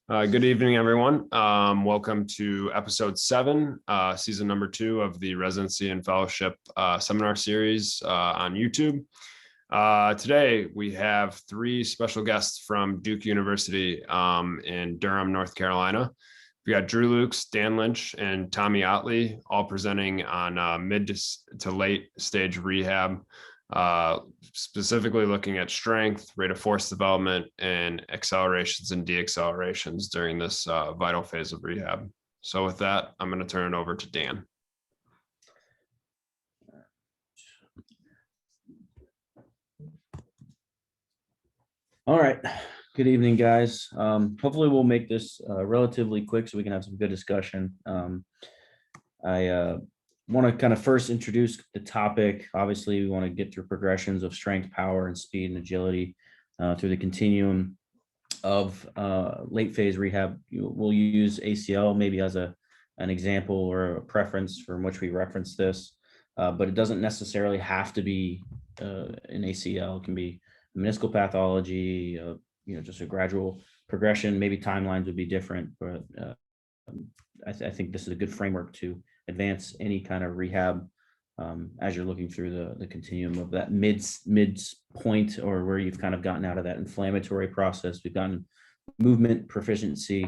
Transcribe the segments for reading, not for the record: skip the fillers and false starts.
Good evening, everyone. Welcome to episode 7, season number 2 of the residency and fellowship seminar series on YouTube. Today, we have 3 special guests from Duke University in Durham, North Carolina. We got Drew Lukes, Dan Lynch, and Tommy Otley, all presenting on mid to late stage rehab, specifically looking at strength, rate of force development, and accelerations and deaccelerations during this vital phase of rehab. So with that, I'm going to turn it over to Dan. All right. Good evening, guys. Hopefully we'll make this relatively quick so we can have some good discussion. I want to kind of first introduce the topic. Obviously, we want to get through progressions of strength, power, and speed and agility through the continuum of late phase rehab. We'll use ACL maybe as an example or a preference from which we reference this, but it doesn't necessarily have to be an ACL. It can be meniscal pathology, just a gradual progression. Maybe timelines would be different, but I think this is a good framework to advance any kind of rehab as you're looking through the continuum of that mid point, or where you've kind of gotten out of that inflammatory process. We've gotten movement proficiency.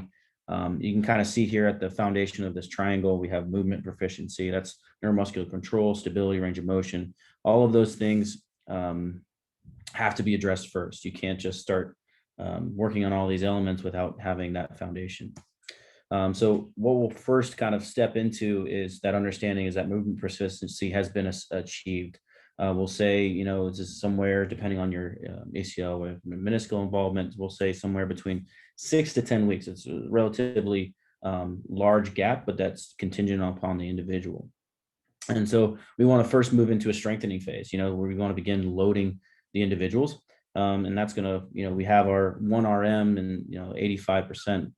You can kind of see here at the foundation of this triangle, we have movement proficiency. That's neuromuscular control, stability, range of motion. All of those things have to be addressed first. You can't just start working on all these elements without having that foundation. So what we'll first kind of step into is that understanding is that movement proficiency has been achieved. We'll say, this is somewhere, depending on your ACL or meniscal involvement, we'll say somewhere between 6 to 10 weeks. It's a relatively large gap, but that's contingent upon the individual. And so we want to first move into a strengthening phase, where we want to begin loading the individuals. And that's going to, we have our 1 RM and, 85%,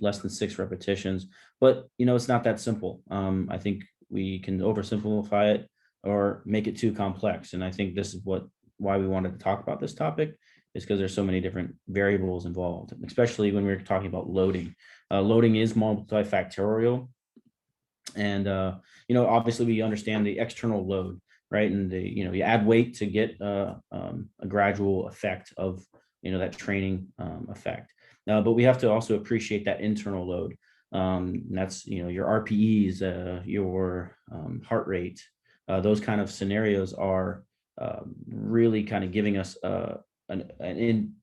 less than 6 repetitions, but, it's not that simple. I think we can oversimplify it or make it too complex. And I think this is why we wanted to talk about this topic, is because there's so many different variables involved, especially when we're talking about loading. Loading is multifactorial. And, obviously we understand the external load, right? And you add weight to get a gradual effect of, that training effect. But we have to also appreciate that internal load. And that's, your RPEs, your heart rate, those kind of scenarios are really kind of giving us an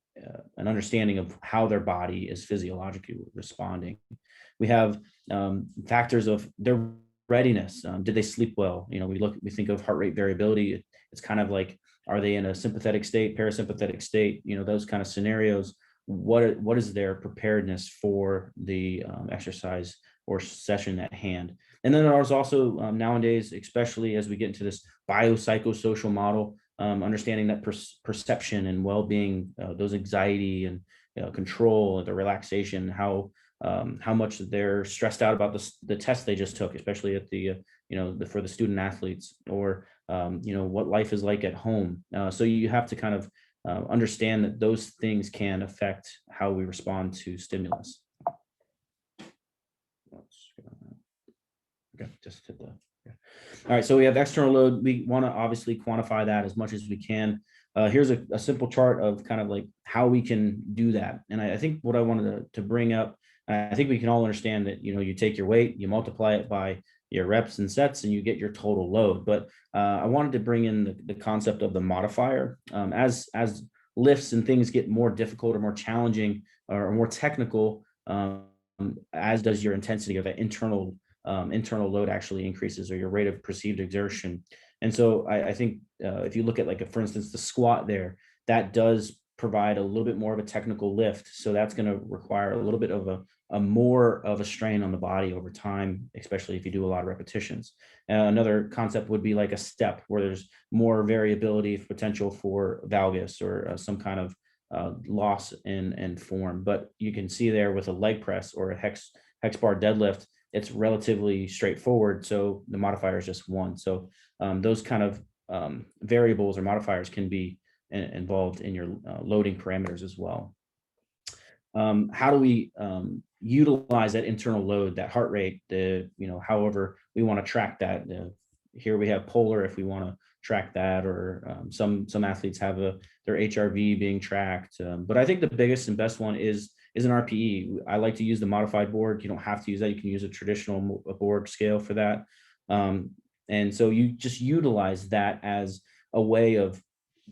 understanding of how their body is physiologically responding. We have factors of their readiness. Did they sleep well? We think of heart rate variability. It's kind of like, are they in a sympathetic state, parasympathetic state? Those kind of scenarios. What is their preparedness for the exercise or session at hand? And then there's also nowadays, especially as we get into this biopsychosocial model, understanding that perception and well-being, those anxiety and control, the relaxation, how much they're stressed out about the test they just took, especially at the for the student athletes, or what life is like at home. So you have to kind of understand that those things can affect how we respond to stimulus. Okay, just hit the. Yeah. All right, so we have external load. We want to obviously quantify that as much as we can. Here's a simple chart of kind of like how we can do that. And I think what I wanted to bring up, I think we can all understand that, you take your weight, you multiply it by your reps and sets, and you get your total load. But I wanted to bring in the concept of the modifier. As lifts and things get more difficult or more challenging or more technical, as does your intensity of that internal load actually increases, or your rate of perceived exertion. And so I think if you look at, for instance, the squat there, that does provide a little bit more of a technical lift. So that's going to require a little bit of more of a strain on the body over time, especially if you do a lot of repetitions. Another concept would be like a step, where there's more variability potential for valgus or some kind of loss in form. But you can see there with a leg press or a hex bar deadlift, it's relatively straightforward. So the modifier is just 1. So those kind of variables or modifiers can be involved in your loading parameters as well. how do we utilize that internal load, that heart rate, however we want to track that. Here we have polar if we want to track that, or some athletes have their HRV being tracked. But I think the biggest and best one is an RPE. I like to use the modified board. You don't have to use that. You can use a traditional board scale for that. And so you just utilize that as a way of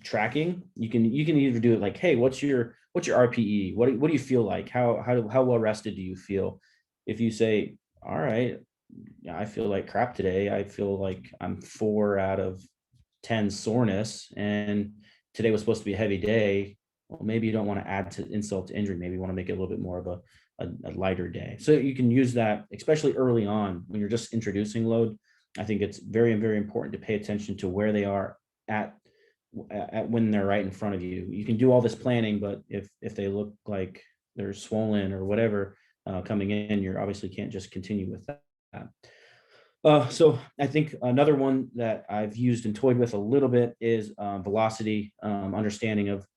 tracking. You can either do it like, hey, what's your RPE? What do you feel like? How well rested do you feel? If you say, all right, yeah, I feel like crap today. I feel like I'm 4 out of 10 soreness, and today was supposed to be a heavy day. Well, maybe you don't want to add to insult to injury. Maybe you want to make it a little bit more of a lighter day. So you can use that, especially early on when you're just introducing load. I think it's very, very important to pay attention to where they are at when they're right in front of you. You can do all this planning, but if they look like they're swollen or whatever coming in, you obviously can't just continue with that. So I think another one that I've used and toyed with a little bit is velocity, understanding of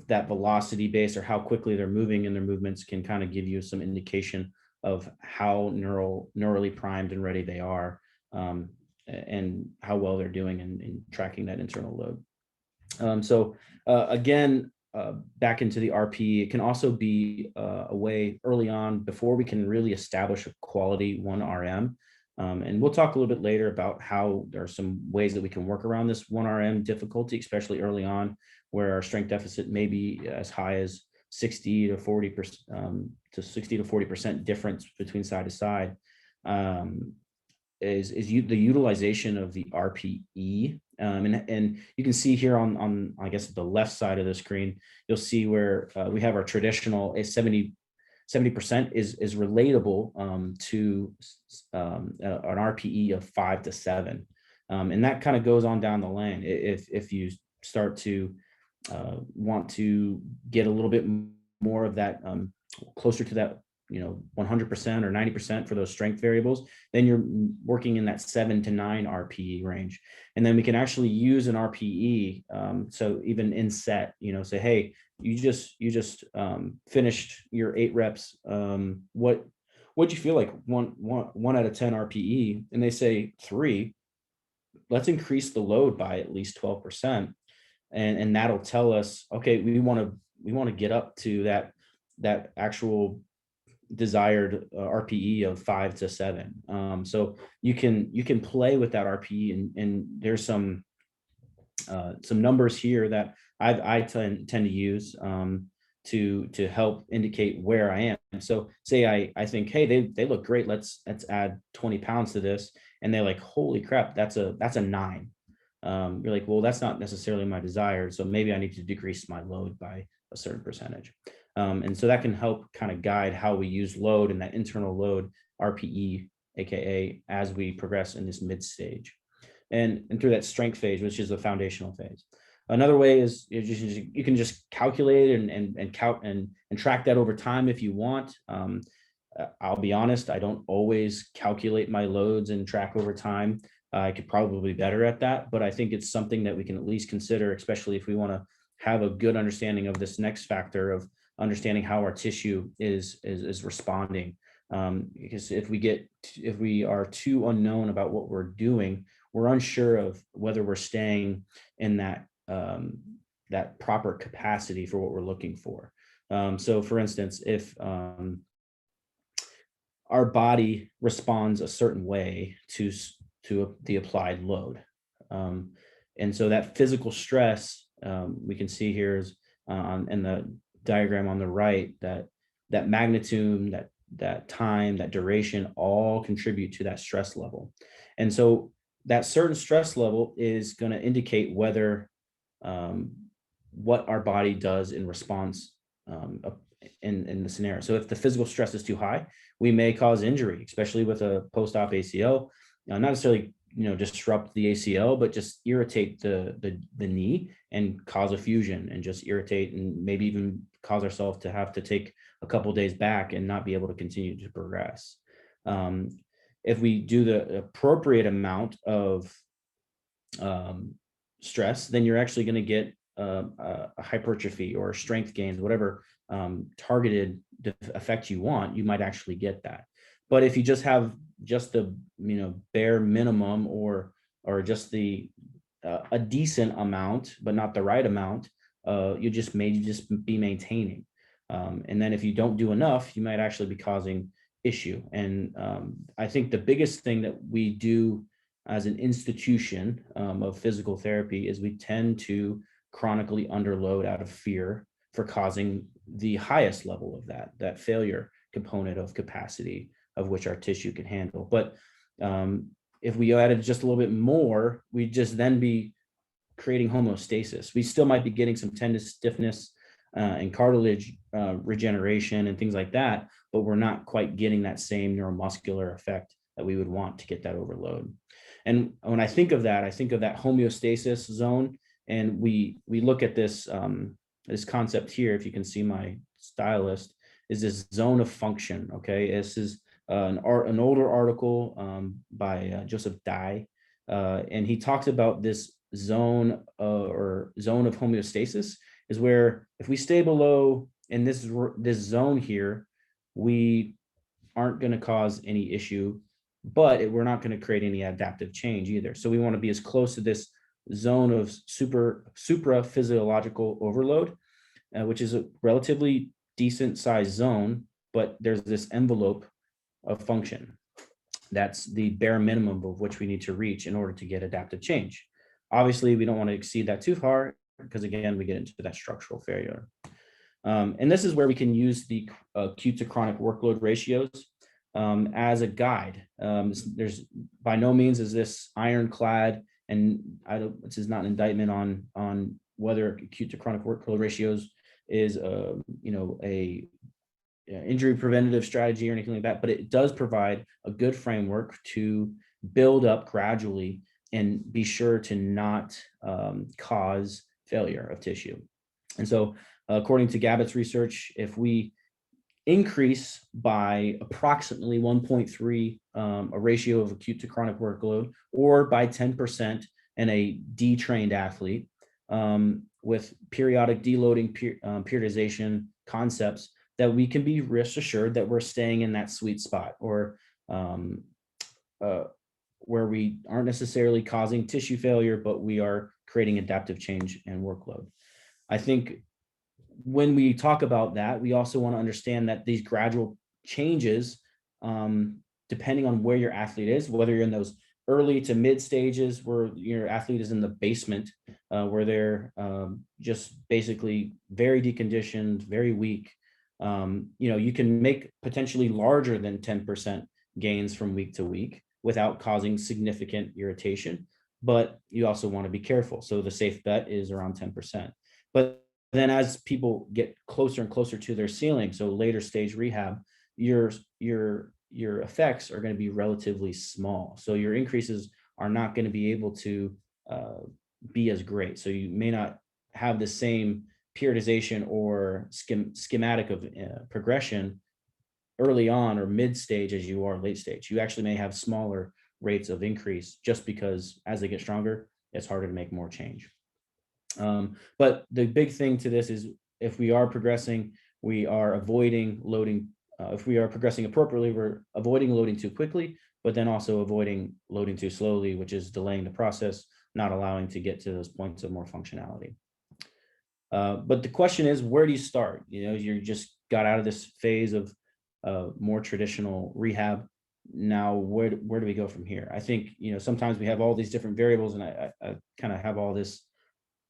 that velocity base, or how quickly they're moving, and their movements can kind of give you some indication of how neurally primed and ready they are, and how well they're doing in tracking that internal load. So again, back into the RP, it can also be a way early on before we can really establish a quality 1RM. And we'll talk a little bit later about how there are some ways that we can work around this 1RM difficulty, especially early on, where our strength deficit may be as high as 60 to 40% to 60 to 40% difference between side to side. Is the utilization of the RPE. And you can see here on I guess the left side of the screen, you'll see where we have our traditional 70% is relatable to an RPE of 5 to 7. And that kind of goes on down the line. If you start to want to get a little bit more of that, closer to that 100% or 90% for those strength variables, then you're working in that 7 to 9 RPE range. And then we can actually use an RPE. So even in set, say, hey, you just finished your 8 reps. What'd you feel like? One out of 10 RPE? And they say 3. Let's increase the load by at least 12%. And that'll tell us, okay, we want to get up to that actual desired RPE of 5 to 7. So you can play with that RPE, and there's some numbers here that I tend to use to help indicate where I am. So say I think, hey, they look great. Let's add 20 pounds to this, and they're like, holy crap, that's a 9. You're like, well, that's not necessarily my desired, so maybe I need to decrease my load by a certain percentage. And so that can help kind of guide how we use load and that internal load, RPE, AKA, as we progress in this mid stage and through that strength phase, which is the foundational phase. Another way is you can just calculate and count and track that over time if you want. I'll be honest, I don't always calculate my loads and track over time. I could probably be better at that, but I think it's something that we can at least consider, especially if we want to have a good understanding of this next factor of understanding how our tissue is responding. Because if we are too unknown about what we're doing, we're unsure of whether we're staying in that proper capacity for what we're looking for. So for instance, if our body responds a certain way to the applied load, and so that physical stress, we can see here is in the diagram on the right, that magnitude, that time, that duration, all contribute to that stress level. And so that certain stress level is going to indicate whether what our body does in response in the scenario. So if the physical stress is too high, we may cause injury, especially with a post-op ACL. Not necessarily disrupt the ACL, but just irritate the knee and cause a fusion, and just irritate and maybe even cause ourselves to have to take a couple of days back and not be able to continue to progress. If we do the appropriate amount of stress, then you're actually going to get hypertrophy or strength gains, whatever targeted effect you want, you might actually get that. But if you just have just the bare minimum or just the a decent amount, but not the right amount, you just may just be maintaining. And then if you don't do enough, you might actually be causing issue. And I think the biggest thing that we do as an institution of physical therapy is we tend to chronically underload out of fear for causing the highest level of that failure component of capacity of which our tissue can handle. But if we added just a little bit more, we'd just then be creating homeostasis. We still might be getting some tendon stiffness and cartilage regeneration and things like that, but we're not quite getting that same neuromuscular effect that we would want to get that overload. And when I think of that homeostasis zone, and we look at this this concept here, if you can see my stylus, is this zone of function. Okay, this is an older article by Joseph Dye, and he talks about this zone or zone of homeostasis is where if we stay below in this zone here, we aren't going to cause any issue, but we're not going to create any adaptive change either. So we want to be as close to this zone of supra physiological overload, which is a relatively decent sized zone, but there's this envelope of function. That's the bare minimum of which we need to reach in order to get adaptive change. Obviously, we don't want to exceed that too far because, again, we get into that structural failure. And this is where we can use the acute to chronic workload ratios as a guide. There's by no means is this ironclad, and this is not an indictment on whether acute to chronic workload ratios is a injury preventative strategy or anything like that, but it does provide a good framework to build up gradually and be sure to not cause failure of tissue. And so according to Gabbitt's research, if we increase by approximately 1.3 a ratio of acute to chronic workload, or by 10% in a detrained athlete with periodic deloading periodization concepts, that we can be rest assured that we're staying in that sweet spot, or where we aren't necessarily causing tissue failure, but we are creating adaptive change and workload. I think when we talk about that, we also want to understand that these gradual changes, depending on where your athlete is, whether you're in those early to mid stages where your athlete is in the basement, where they're just basically very deconditioned, very weak, you can make potentially larger than 10% gains from week to week without causing significant irritation, but you also want to be careful. So the safe bet is around 10%. But then as people get closer and closer to their ceiling, so later stage rehab, your effects are going to be relatively small. So your increases are not going to be able to be as great. So you may not have the same periodization or schematic of progression early on or mid stage as you are late stage. You actually may have smaller rates of increase just because as they get stronger, it's harder to make more change. But the big thing to this is if we are progressing, we are avoiding loading. If we are progressing appropriately, we're avoiding loading too quickly, but then also avoiding loading too slowly, which is delaying the process, not allowing to get to those points of more functionality. But the question is, where do you start? You just got out of this phase of more traditional rehab. Now, where do we go from here? I think, sometimes we have all these different variables, and I kind of have all this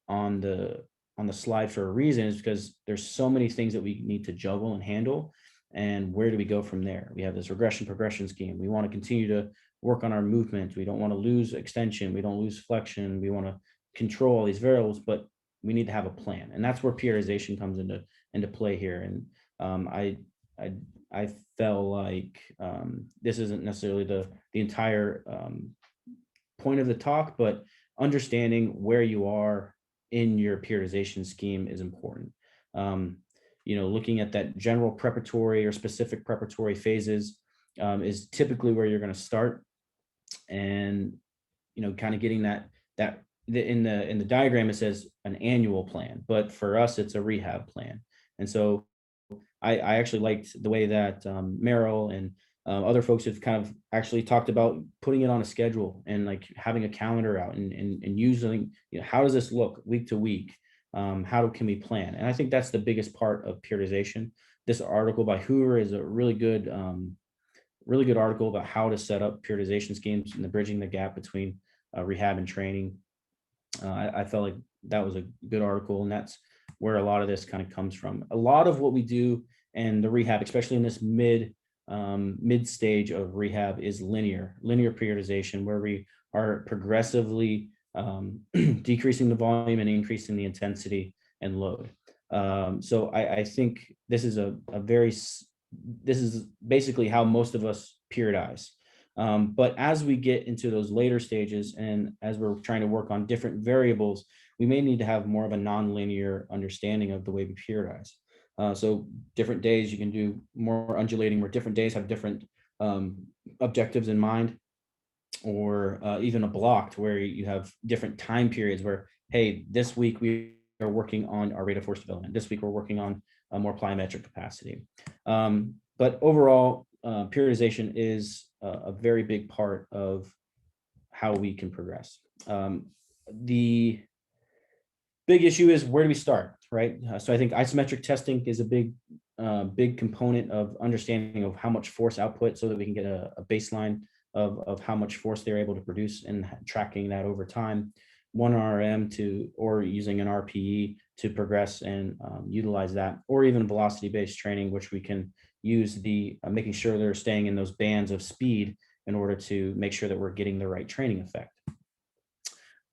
on the slide for a reason, is because there's so many things that we need to juggle and handle. And where do we go from there? We have this regression progression scheme. We want to continue to work on our movement. We don't want to lose extension. We don't lose flexion. We want to control all these variables, but we need to have a plan. And that's where periodization comes into play here. And I felt like this isn't necessarily the entire point of the talk, but understanding where you are in your periodization scheme is important. Looking at that general preparatory or specific preparatory phases is typically where you're going to start, and kind of getting that in the diagram, it says an annual plan, but for us, it's a rehab plan. And so I actually liked the way that Merrill and other folks have kind of actually talked about putting it on a schedule and like having a calendar out and using, how does this look week to week? How can we plan? And I think that's the biggest part of periodization. This article by Hoover is a really good article about how to set up periodization schemes and the bridging the gap between rehab and training. I felt like that was a good article, and that's where a lot of this kind of comes from. A lot of what we do in the rehab, especially in this mid stage of rehab, is linear periodization, where we are progressively decreasing the volume and increasing the intensity and load. So I think this is this is basically how most of us periodize. But as we get into those later stages and as we're trying to work on different variables, we may need to have more of a nonlinear understanding of the way we periodize. So different days you can do more undulating, where different days have different objectives in mind, or even a blocked where you have different time periods where, hey, this week we are working on our rate of force development. This week we're working on more plyometric capacity. But overall, periodization is a very big part of how we can progress. The big issue is, where do we start, right? So I think isometric testing is a big component of understanding of how much force output, so that we can get a baseline of how much force they're able to produce and tracking that over time. 1RM or using an RPE to progress and utilize that, or even velocity-based training, which we can use making sure they're staying in those bands of speed in order to make sure that we're getting the right training effect.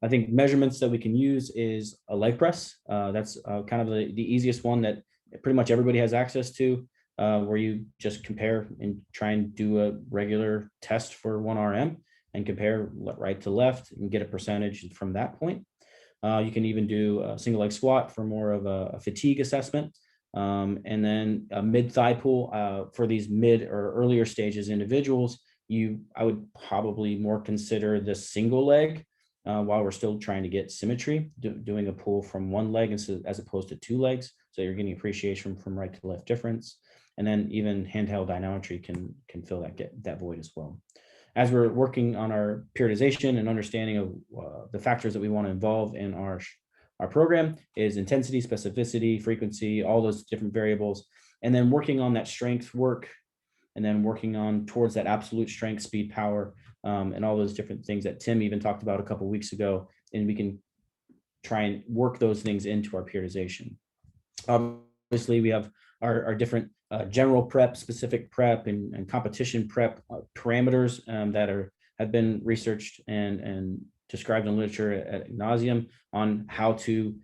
I think measurements that we can use is a leg press. That's kind of the easiest one that pretty much everybody has access to, where you just compare and try and do a regular test for 1RM and compare right to left and get a percentage from that point. You can even do a single leg squat for more of a fatigue assessment. And then a mid thigh pull for these mid or earlier stages individuals, I would probably more consider the single leg while we're still trying to get symmetry, doing a pull from one leg as opposed to two legs. So you're getting appreciation from right to left difference. And then even handheld dynamometry can fill that void as well. As we're working on our periodization and understanding of the factors that we want to involve in our program is intensity, specificity, frequency, all those different variables, and then working on that strength work, and then working on towards that absolute strength, speed, power, and all those different things that Tim even talked about a couple of weeks ago, and we can try and work those things into our periodization. Obviously, we have our different general prep, specific prep, and competition prep parameters that have been researched and described in literature ad nauseum on how to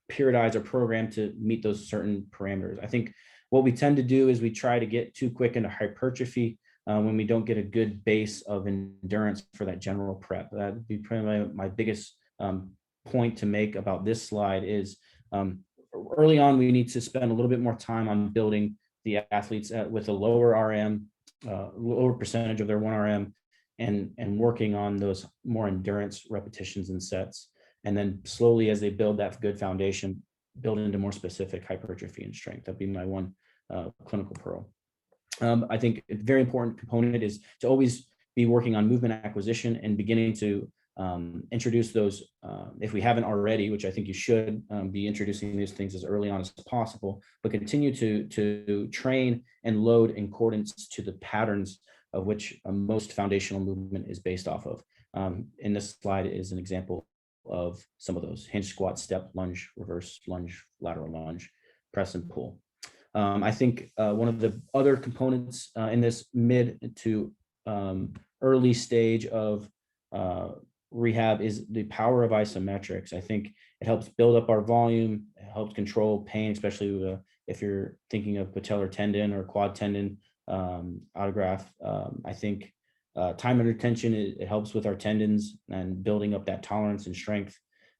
periodize a program to meet those certain parameters. I think what we tend to do is we try to get too quick into hypertrophy when we don't get a good base of endurance for that general prep. That would be probably my biggest point to make about this slide is early on, we need to spend a little bit more time on building the athletes with a lower RM, lower percentage of their 1RM, and working on those more endurance repetitions and sets. And then slowly, as they build that good foundation, build into more specific hypertrophy and strength. That'd be my one clinical pearl. I think a very important component is to always be working on movement acquisition and beginning to introduce those, if we haven't already, which I think you should be introducing these things as early on as possible, but continue to train and load in accordance to the patterns of which most foundational movement is based off of. In this slide is an example of some of those: hinge squat, step, lunge, reverse lunge, lateral lunge, press and pull. I think one of the other components in this mid to early stage of rehab is the power of isometrics. I think it helps build up our volume, it helps control pain, especially if you're thinking of patellar tendon or quad tendon autograph. I think time under tension, it helps with our tendons and building up that tolerance and strength.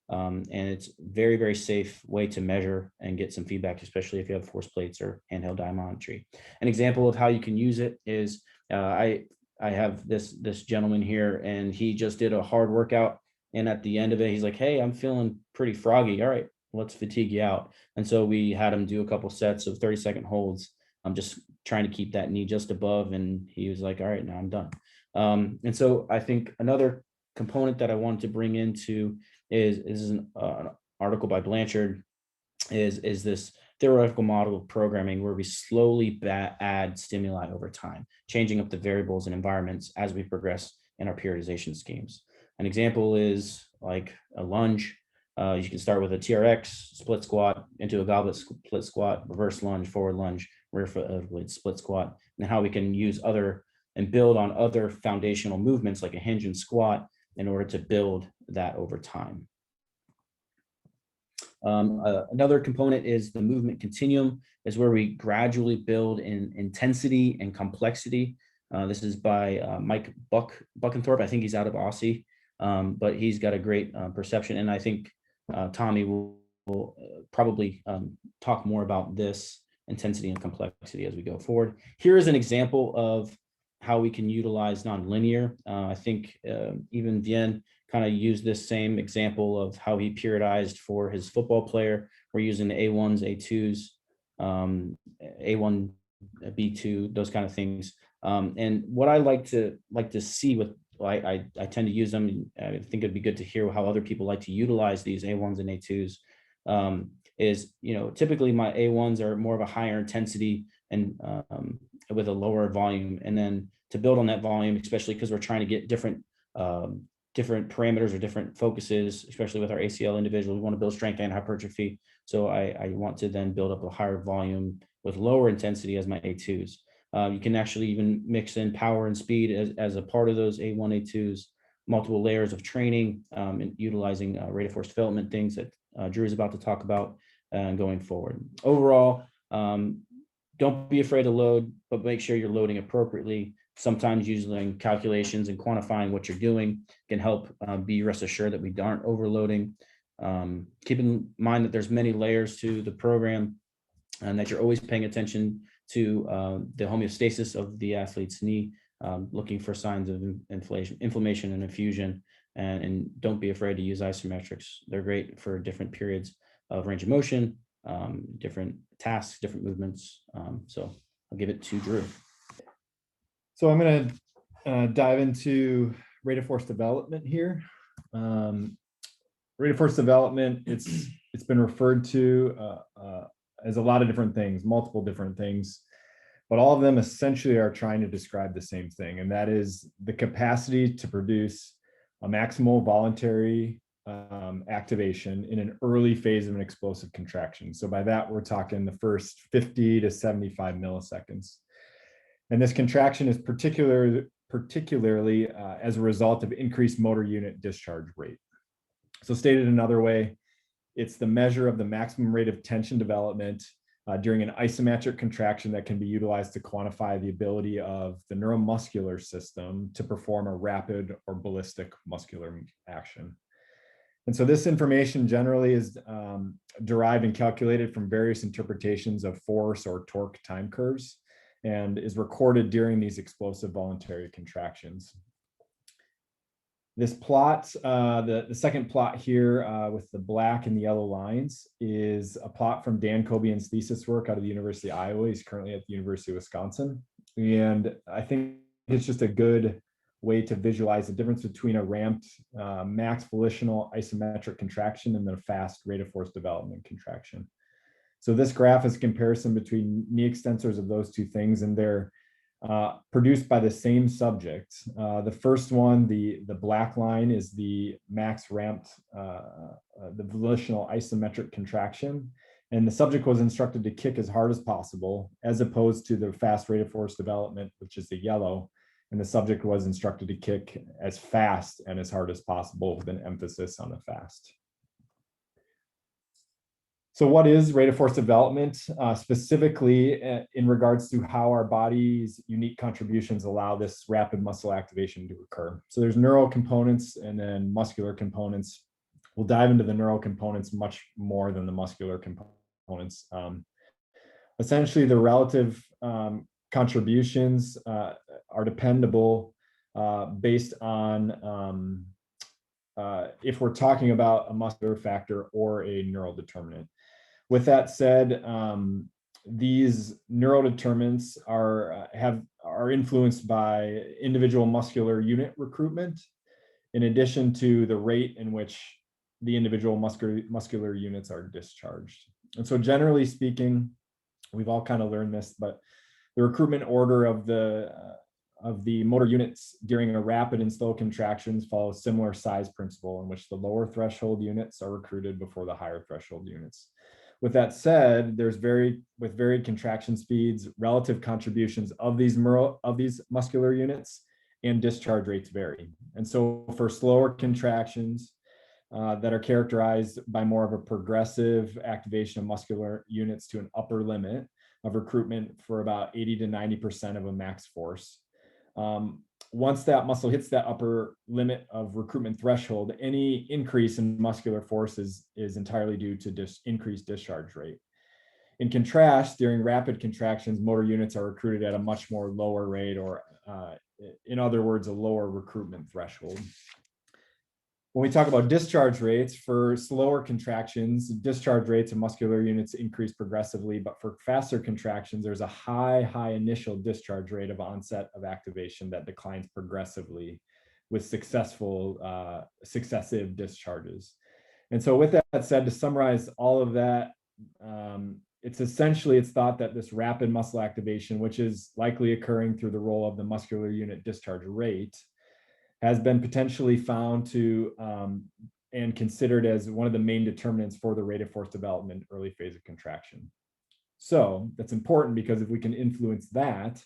And it's very, very safe way to measure and get some feedback, especially if you have force plates or handheld dynamometry. An example of how you can use it is I have this gentleman here, and he just did a hard workout, and at the end of it, he's like, "Hey, I'm feeling pretty froggy. All right, let's fatigue you out." And so we had him do a couple sets of 30-second holds. I'm just trying to keep that knee just above, and he was like, "All right, now I'm done." And so I think another component that I wanted to bring into is an article by Blanchard is this theoretical model of programming where we slowly add stimuli over time, changing up the variables and environments as we progress in our periodization schemes. An example is like a lunge. You can start with a TRX, split squat, into a goblet split squat, reverse lunge, forward lunge, rear foot split squat, and how we can use other and build on other foundational movements like a hinge and squat in order to build that over time. Another component is the movement continuum, is where we gradually build in intensity and complexity. This is by Mike Buckenthorpe. I think he's out of Aussie, but he's got a great perception. And I think Tommy will probably talk more about this intensity and complexity as we go forward. Here is an example of how we can utilize nonlinear. I think even Vien kind of used this same example of how he periodized for his football player. We're using the A1s, A2s, A1, B2, those kind of things. And what I like to see with, I tend to use them. I think it'd be good to hear how other people like to utilize these A1s and A2s. Is, typically my A1s are more of a higher intensity and with a lower volume. And then to build on that volume, especially because we're trying to get different parameters or different focuses, especially with our ACL individuals, we want to build strength and hypertrophy. So I want to then build up a higher volume with lower intensity as my A2s. You can actually even mix in power and speed as a part of those A1, A2s, multiple layers of training, and utilizing rate of force development, things that Drew is about to talk about going forward. Overall, don't be afraid to load, but make sure you're loading appropriately. Sometimes using calculations and quantifying what you're doing can help be rest assured that we aren't overloading. Keep in mind that there's many layers to the program and that you're always paying attention to the homeostasis of the athlete's knee, looking for signs of inflammation and effusion, and don't be afraid to use isometrics. They're great for different periods of range of motion, different tasks, different movements. So I'll give it to Drew. So I'm going to dive into rate of force development here. Rate of force development, it's been referred to as a lot of different things, multiple different things, but all of them essentially are trying to describe the same thing, and that is the capacity to produce a maximal voluntary activation in an early phase of an explosive contraction. So by that, we're talking the first 50 to 75 milliseconds. And this contraction is particularly as a result of increased motor unit discharge rate. So stated another way, it's the measure of the maximum rate of tension development during an isometric contraction that can be utilized to quantify the ability of the neuromuscular system to perform a rapid or ballistic muscular action. And so this information generally is derived and calculated from various interpretations of force or torque time curves, and is recorded during these explosive voluntary contractions. This plot, the second plot here with the black and the yellow lines, is a plot from Dan Kobian's thesis work out of the University of Iowa. He's currently at the University of Wisconsin. And I think it's just a good way to visualize the difference between a ramped max volitional isometric contraction and then a fast rate of force development contraction. So this graph is a comparison between knee extensors of those two things, and they're produced by the same subject. The first one, the black line, is the max ramped, the volitional isometric contraction. And the subject was instructed to kick as hard as possible, as opposed to the fast rate of force development, which is the yellow. And the subject was instructed to kick as fast and as hard as possible, with an emphasis on the fast. So what is rate of force development, specifically in regards to how our body's unique contributions allow this rapid muscle activation to occur? So there's neural components and then muscular components. We'll dive into the neural components much more than the muscular components. Essentially, the relative contributions are dependable based on if we're talking about a muscular factor or a neural determinant. With that said, these neural determinants are influenced by individual muscular unit recruitment, in addition to the rate in which the individual muscular units are discharged. And so generally speaking, we've all kind of learned this, but the recruitment order of the motor units during a rapid and slow contractions follows a similar size principle, in which the lower threshold units are recruited before the higher threshold units. With that said, with varied contraction speeds, relative contributions of these muscular units and discharge rates vary. And so for slower contractions that are characterized by more of a progressive activation of muscular units to an upper limit of recruitment for about 80 to 90% of a max force. Once that muscle hits that upper limit of recruitment threshold, any increase in muscular force is entirely due to increased discharge rate. In contrast, during rapid contractions, motor units are recruited at a much more lower rate, or in other words, a lower recruitment threshold. When we talk about discharge rates, for slower contractions, discharge rates of muscular units increase progressively, but for faster contractions, there's a high initial discharge rate of onset of activation that declines progressively with successive discharges. And so with that said, to summarize all of that, it's thought that this rapid muscle activation, which is likely occurring through the role of the muscular unit discharge rate, has been potentially found to and considered as one of the main determinants for the rate of force development early phase of contraction. So that's important, because if we can influence that,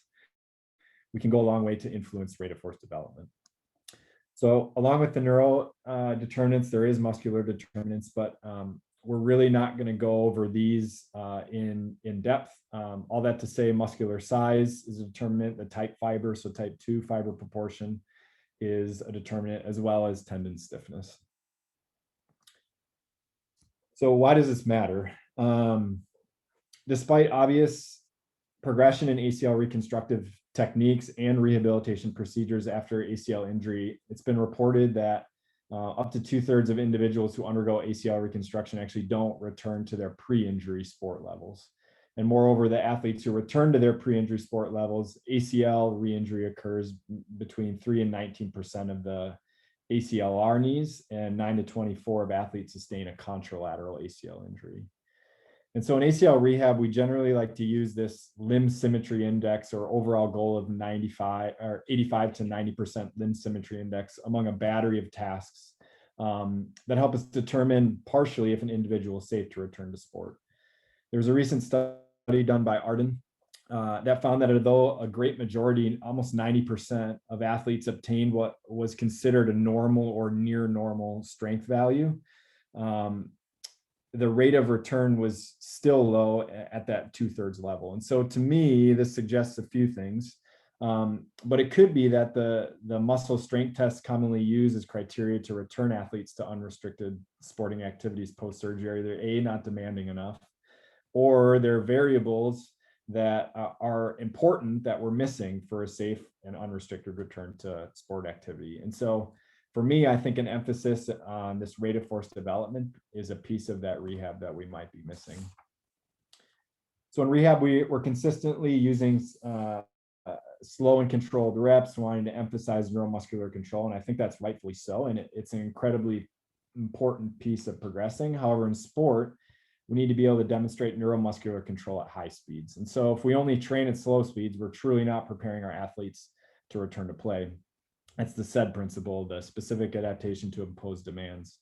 we can go a long way to influence rate of force development. So along with the neural determinants, there is muscular determinants, but we're really not going to go over these in depth. All that to say, muscular size is a determinant, the type fiber, so type 2 fiber proportion is a determinant, as well as tendon stiffness. So why does this matter? Despite obvious progression in ACL reconstructive techniques and rehabilitation procedures after ACL injury, it's been reported that up to 2/3 of individuals who undergo ACL reconstruction actually don't return to their pre-injury sport levels. And moreover, the athletes who return to their pre-injury sport levels, ACL re-injury occurs between 3 and 19% of the ACLR knees, and 9 to 24 of athletes sustain a contralateral ACL injury. And so in ACL rehab, we generally like to use this limb symmetry index, or overall goal of 85 to 90% limb symmetry index, among a battery of tasks that help us determine partially if an individual is safe to return to sport. There was a recent study done by Arden that found that although a great majority, almost 90% of athletes obtained what was considered a normal or near normal strength value, the rate of return was still low at that 2/3 level. And so to me, this suggests a few things, but it could be that the muscle strength tests commonly used as criteria to return athletes to unrestricted sporting activities post-surgery are either not demanding enough, or they're variables that are important that we're missing for a safe and unrestricted return to sport activity. And so for me, I think an emphasis on this rate of force development is a piece of that rehab that we might be missing. So in rehab, we're consistently using slow and controlled reps, wanting to emphasize neuromuscular control, and I think that's rightfully so, and it's an incredibly important piece of progressing. However, in sport, we need to be able to demonstrate neuromuscular control at high speeds. And so if we only train at slow speeds, we're truly not preparing our athletes to return to play. That's the SAID principle, the specific adaptation to imposed demands.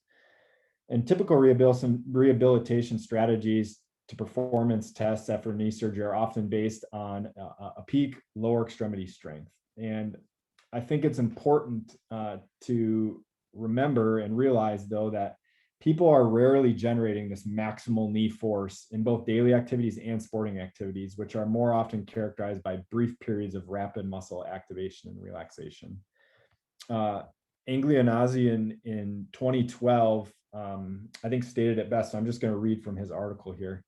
And typical rehabilitation strategies to performance tests after knee surgery are often based on a peak lower extremity strength. And I think it's important to remember and realize, though, that people are rarely generating this maximal knee force in both daily activities and sporting activities, which are more often characterized by brief periods of rapid muscle activation and relaxation. Anglianazzi in 2012, I think stated it best, so I'm just going to read from his article here.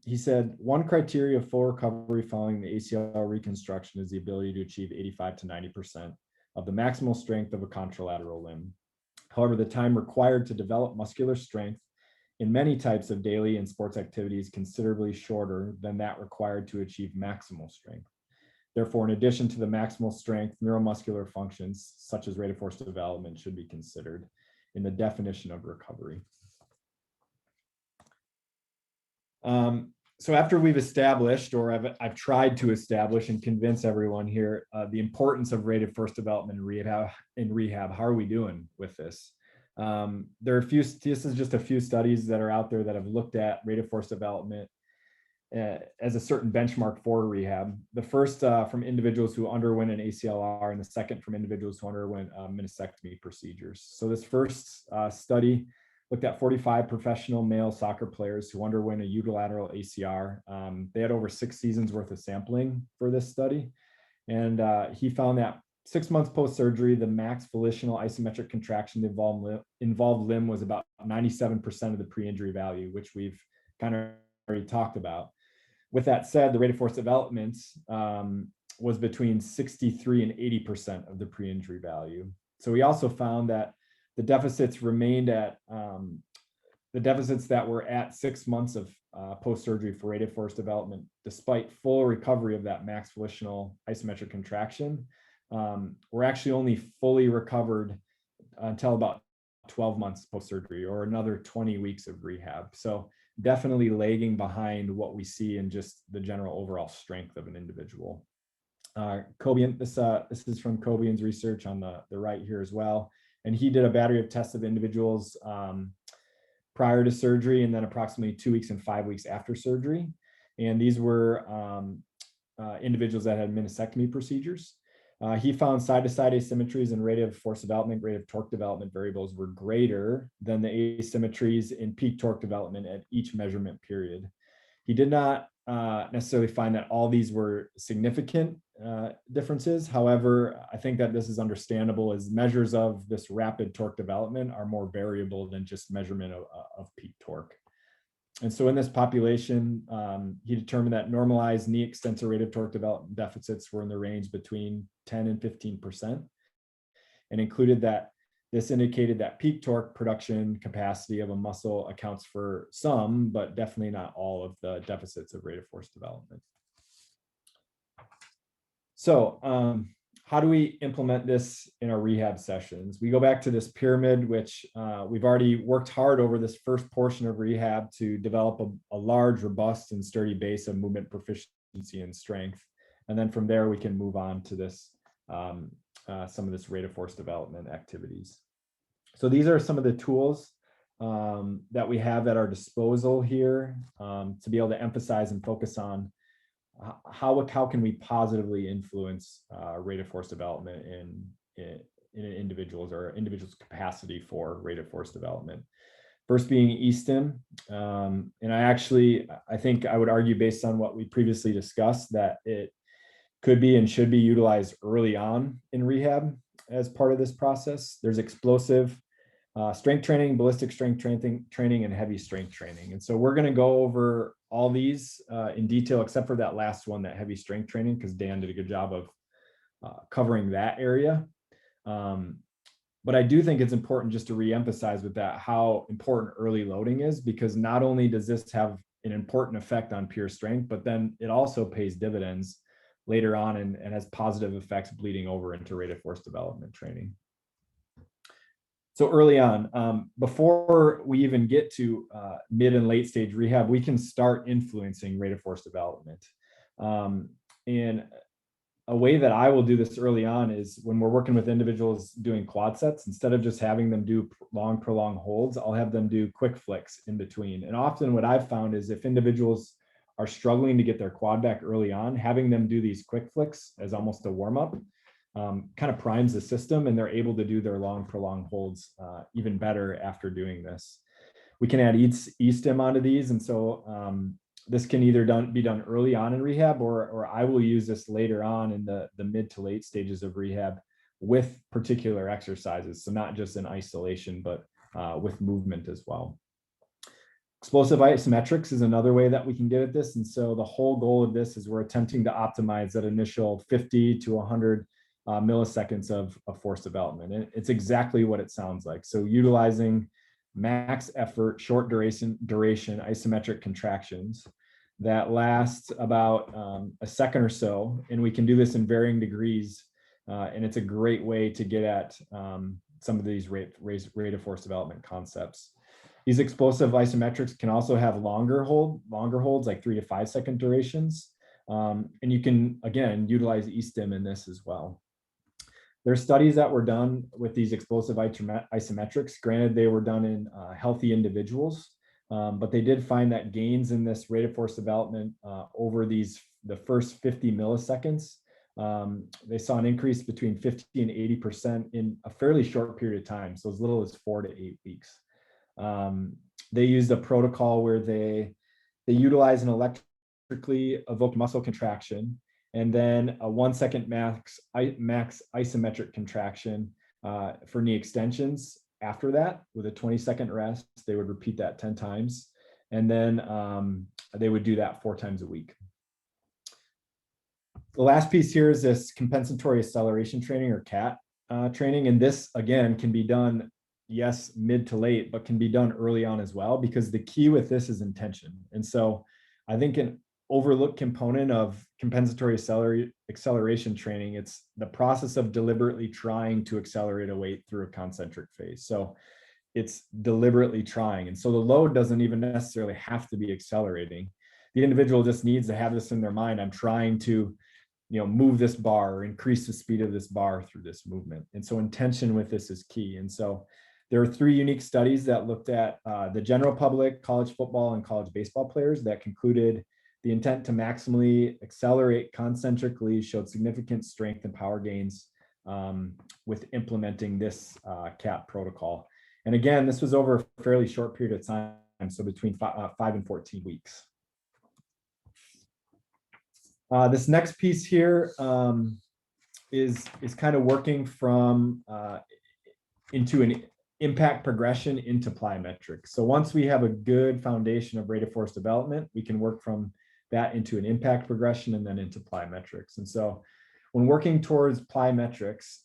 He said, one criteria of full recovery following the ACL reconstruction is the ability to achieve 85 to 90% of the maximal strength of a contralateral limb. However, the time required to develop muscular strength in many types of daily and sports activities is considerably shorter than that required to achieve maximal strength. Therefore, in addition to the maximal strength, neuromuscular functions such as rate of force development should be considered in the definition of recovery. So after we've established, or I've tried to establish and convince everyone here, the importance of rate of force development in rehab, how are we doing with this? There are this is just a few studies that are out there that have looked at rate of force development as a certain benchmark for rehab. The first from individuals who underwent an ACLR, and the second from individuals who underwent meniscectomy procedures. So this first study looked at 45 professional male soccer players who underwent a unilateral ACR. They had over 6 seasons worth of sampling for this study. And he found that 6 months post-surgery, the max volitional isometric contraction involved limb was about 97% of the pre-injury value, which we've kind of already talked about. With that said, the rate of force development was between 63 and 80% of the pre-injury value. So we also found that the deficits remained at the deficits that were at 6 months of post-surgery for rate of force development, despite full recovery of that max volitional isometric contraction, were actually only fully recovered until about 12 months post-surgery, or another 20 weeks of rehab. So definitely lagging behind what we see in just the general overall strength of an individual. Cobian, this is from Cobian's research on the right here as well. And he did a battery of tests of individuals prior to surgery, and then approximately 2 weeks and 5 weeks after surgery. And these were individuals that had meniscectomy procedures. He found side-to-side asymmetries in rate of force development, rate of torque development variables were greater than the asymmetries in peak torque development at each measurement period. He did not necessarily find that all these were significant differences. However, I think that this is understandable, as measures of this rapid torque development are more variable than just measurement of peak torque. And so in this population, he determined that normalized knee extensor rate of torque development deficits were in the range between 10 and 15%, and included that this indicated that peak torque production capacity of a muscle accounts for some, but definitely not all, of the deficits of rate of force development. So how do we implement this in our rehab sessions? We go back to this pyramid, which we've already worked hard over this first portion of rehab to develop a large, robust, and sturdy base of movement proficiency and strength. And then from there, we can move on to this, some of this rate of force development activities. So these are some of the tools that we have at our disposal here to be able to emphasize and focus on how can we positively influence rate of force development in individuals, or individuals' capacity for rate of force development. First being eStim. And I think I would argue, based on what we previously discussed, that it could be and should be utilized early on in rehab as part of this process. There's explosive strength training, ballistic strength training, and heavy strength training. And so we're going to go over all these in detail, except for that last one, that heavy strength training, because Dan did a good job of covering that area. But I do think it's important just to reemphasize with that how important early loading is, because not only does this have an important effect on pure strength, but then it also pays dividends later on and has positive effects bleeding over into rate of force development training. So early on, before we even get to mid and late stage rehab, we can start influencing rate of force development. And a way that I will do this early on is when we're working with individuals doing quad sets, instead of just having them do long, prolonged holds, I'll have them do quick flicks in between. And often what I've found is if individuals are struggling to get their quad back early on, having them do these quick flicks as almost a warm-up kind of primes the system, and they're able to do their long, prolonged holds even better after doing this. We can add eStim onto these, and so this can either be done early on in rehab, or I will use this later on in the mid to late stages of rehab with particular exercises. So not just in isolation, but with movement as well. Explosive isometrics is another way that we can get at this. And so the whole goal of this is we're attempting to optimize that initial 50 to 100 milliseconds of force development. And it's exactly what it sounds like. So utilizing max effort, short duration isometric contractions that last about a second or so. And we can do this in varying degrees. And it's a great way to get at some of these rate of force development concepts. These explosive isometrics can also have longer holds, like 3 to 5 second durations. And you can, again, utilize eStim in this as well. There's studies that were done with these explosive isometrics. Granted, they were done in healthy individuals, but they did find that gains in this rate of force development over the first 50 milliseconds. They saw an increase between 50 and 80% in a fairly short period of time, so as little as 4 to 8 weeks. They used a protocol where they utilize an electrically evoked muscle contraction and then a 1 second max isometric contraction for knee extensions. After that, with a 20-second rest, they would repeat that 10 times. And then they would do that 4 times a week. The last piece here is this compensatory acceleration training, or CAT training. And this, again, can be done, yes, mid to late, but can be done early on as well, because the key with this is intention. And so I think an overlooked component of compensatory acceleration training, it's the process of deliberately trying to accelerate a weight through a concentric phase. So it's deliberately trying. And so the load doesn't even necessarily have to be accelerating. The individual just needs to have this in their mind. I'm trying to, move this bar or increase the speed of this bar through this movement. And so intention with this is key. And so there are 3 unique studies that looked at the general public, college football, and college baseball players that concluded the intent to maximally accelerate concentrically showed significant strength and power gains with implementing this CAT protocol. And again, this was over a fairly short period of time, so between 5 and 14 weeks. This next piece here is kind of working from into an impact progression into plyometrics. So once we have a good foundation of rate of force development, we can work from that into an impact progression and then into plyometrics. And so when working towards plyometrics,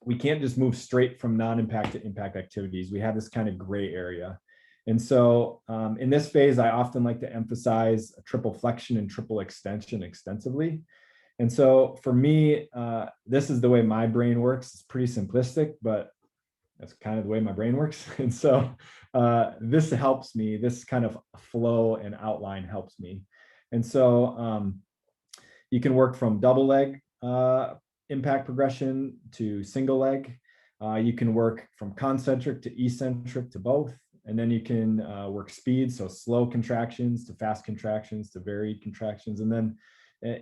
we can't just move straight from non-impact to impact activities. We have this kind of gray area. And so in this phase, I often like to emphasize a triple flexion and triple extension extensively. And so for me, this is the way my brain works. It's pretty simplistic, but that's kind of the way my brain works. And so this helps me, this kind of flow and outline helps me. And so you can work from double leg impact progression to single leg. You can work from concentric to eccentric to both. And then you can work speed, so slow contractions to fast contractions to varied contractions, and then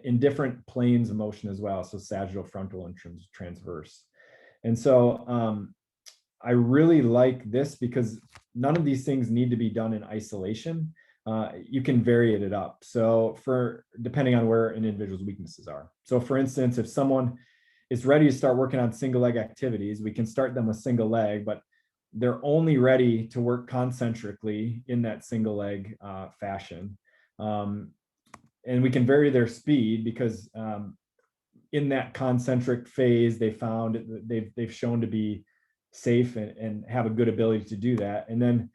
in different planes of motion as well, so sagittal, frontal, and transverse. And so I really like this because none of these things need to be done in isolation. You can vary it up. So depending on where an individual's weaknesses are. So for instance, if someone is ready to start working on single leg activities, we can start them with single leg, but they're only ready to work concentrically in that single leg fashion. And we can vary their speed because in that concentric phase, they've shown to be safe and have a good ability to do that. And then,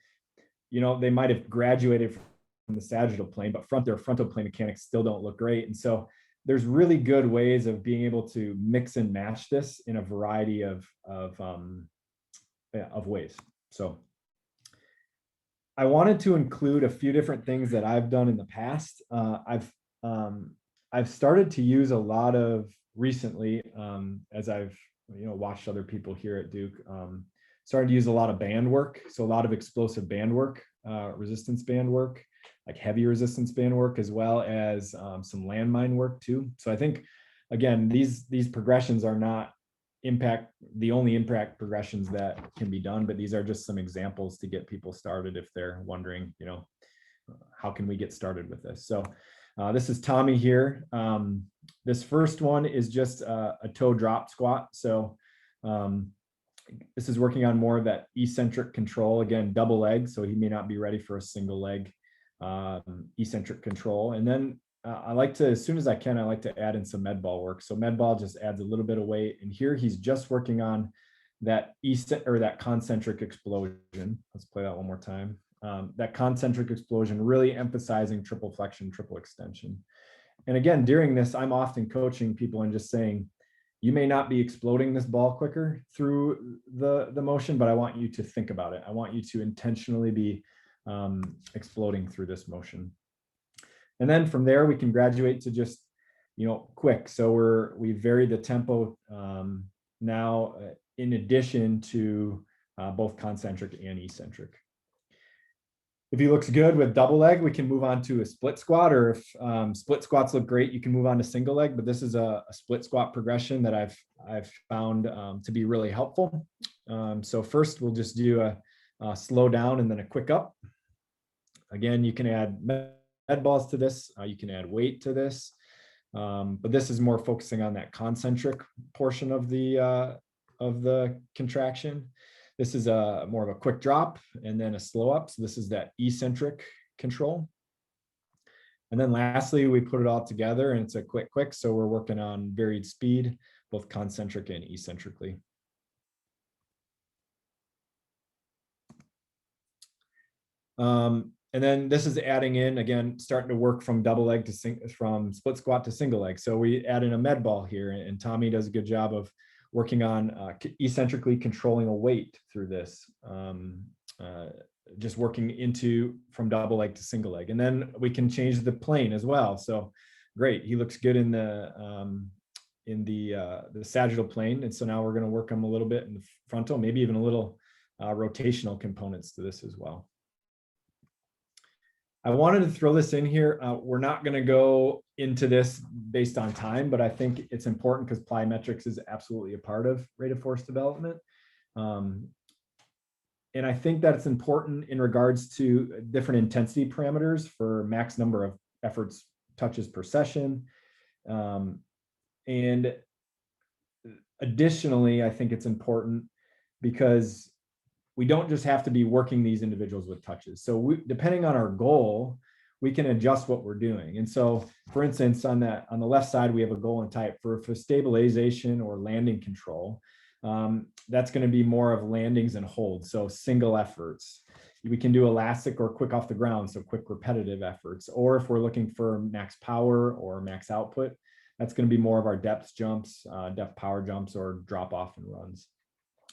they might have graduated from the sagittal plane, but their frontal plane mechanics still don't look great. And so there's really good ways of being able to mix and match this in a variety of ways. So I wanted to include a few different things that I've done in the past. I've started to use a lot of recently, as I've watched other people here at Duke, started to use a lot of band work. So a lot of explosive band work, resistance band work, like heavy resistance band work, as well as some landmine work too. So I think, again, these progressions are not the only impact progressions that can be done, but these are just some examples to get people started if they're wondering, how can we get started with this? So this is Tommy here. This first one is just a toe drop squat. So This is working on more of that eccentric control, again, double leg, so he may not be ready for a single leg eccentric control. And then I like to, as soon as I can, I like to add in some med ball work. So med ball just adds a little bit of weight. And here he's just working on that that concentric explosion. Let's play that one more time. That concentric explosion, really emphasizing triple flexion, triple extension. And again, during this, I'm often coaching people and just saying, you may not be exploding this ball quicker through the motion, but I want you to think about it. I want you to intentionally be exploding through this motion. And then from there, we can graduate to just, quick. So we vary the tempo now in addition to both concentric and eccentric. If he looks good with double leg, we can move on to a split squat, or if split squats look great, you can move on to single leg, but this is a split squat progression that I've found to be really helpful. So first we'll just do a slow down and then a quick up. Again, you can add med balls to this, you can add weight to this, but this is more focusing on that concentric portion of the contraction. This is more of a quick drop and then a slow up. So this is that eccentric control. And then lastly, we put it all together and it's a quick. So we're working on varied speed, both concentric and eccentrically. And then this is adding in, again, starting to work from double leg from split squat to single leg. So we add in a med ball here, and Tommy does a good job of working on eccentrically controlling a weight through this, just working from double leg to single leg. And then we can change the plane as well. So great, he looks good in the sagittal plane. And so now we're gonna work him a little bit in the frontal, maybe even a little rotational components to this as well. I wanted to throw this in here. We're not going to go into this based on time, but I think it's important because plyometrics is absolutely a part of rate of force development. And I think that it's important in regards to different intensity parameters for max number of efforts, touches per session. And additionally, I think it's important because we don't just have to be working these individuals with touches. So depending on our goal, we can adjust what we're doing. And so, for instance, on the left side, we have a goal and type for stabilization or landing control. That's going to be more of landings and holds. So single efforts. We can do elastic or quick off the ground. So quick repetitive efforts. Or if we're looking for max power or max output, that's going to be more of our depth jumps, depth power jumps, or drop off and runs.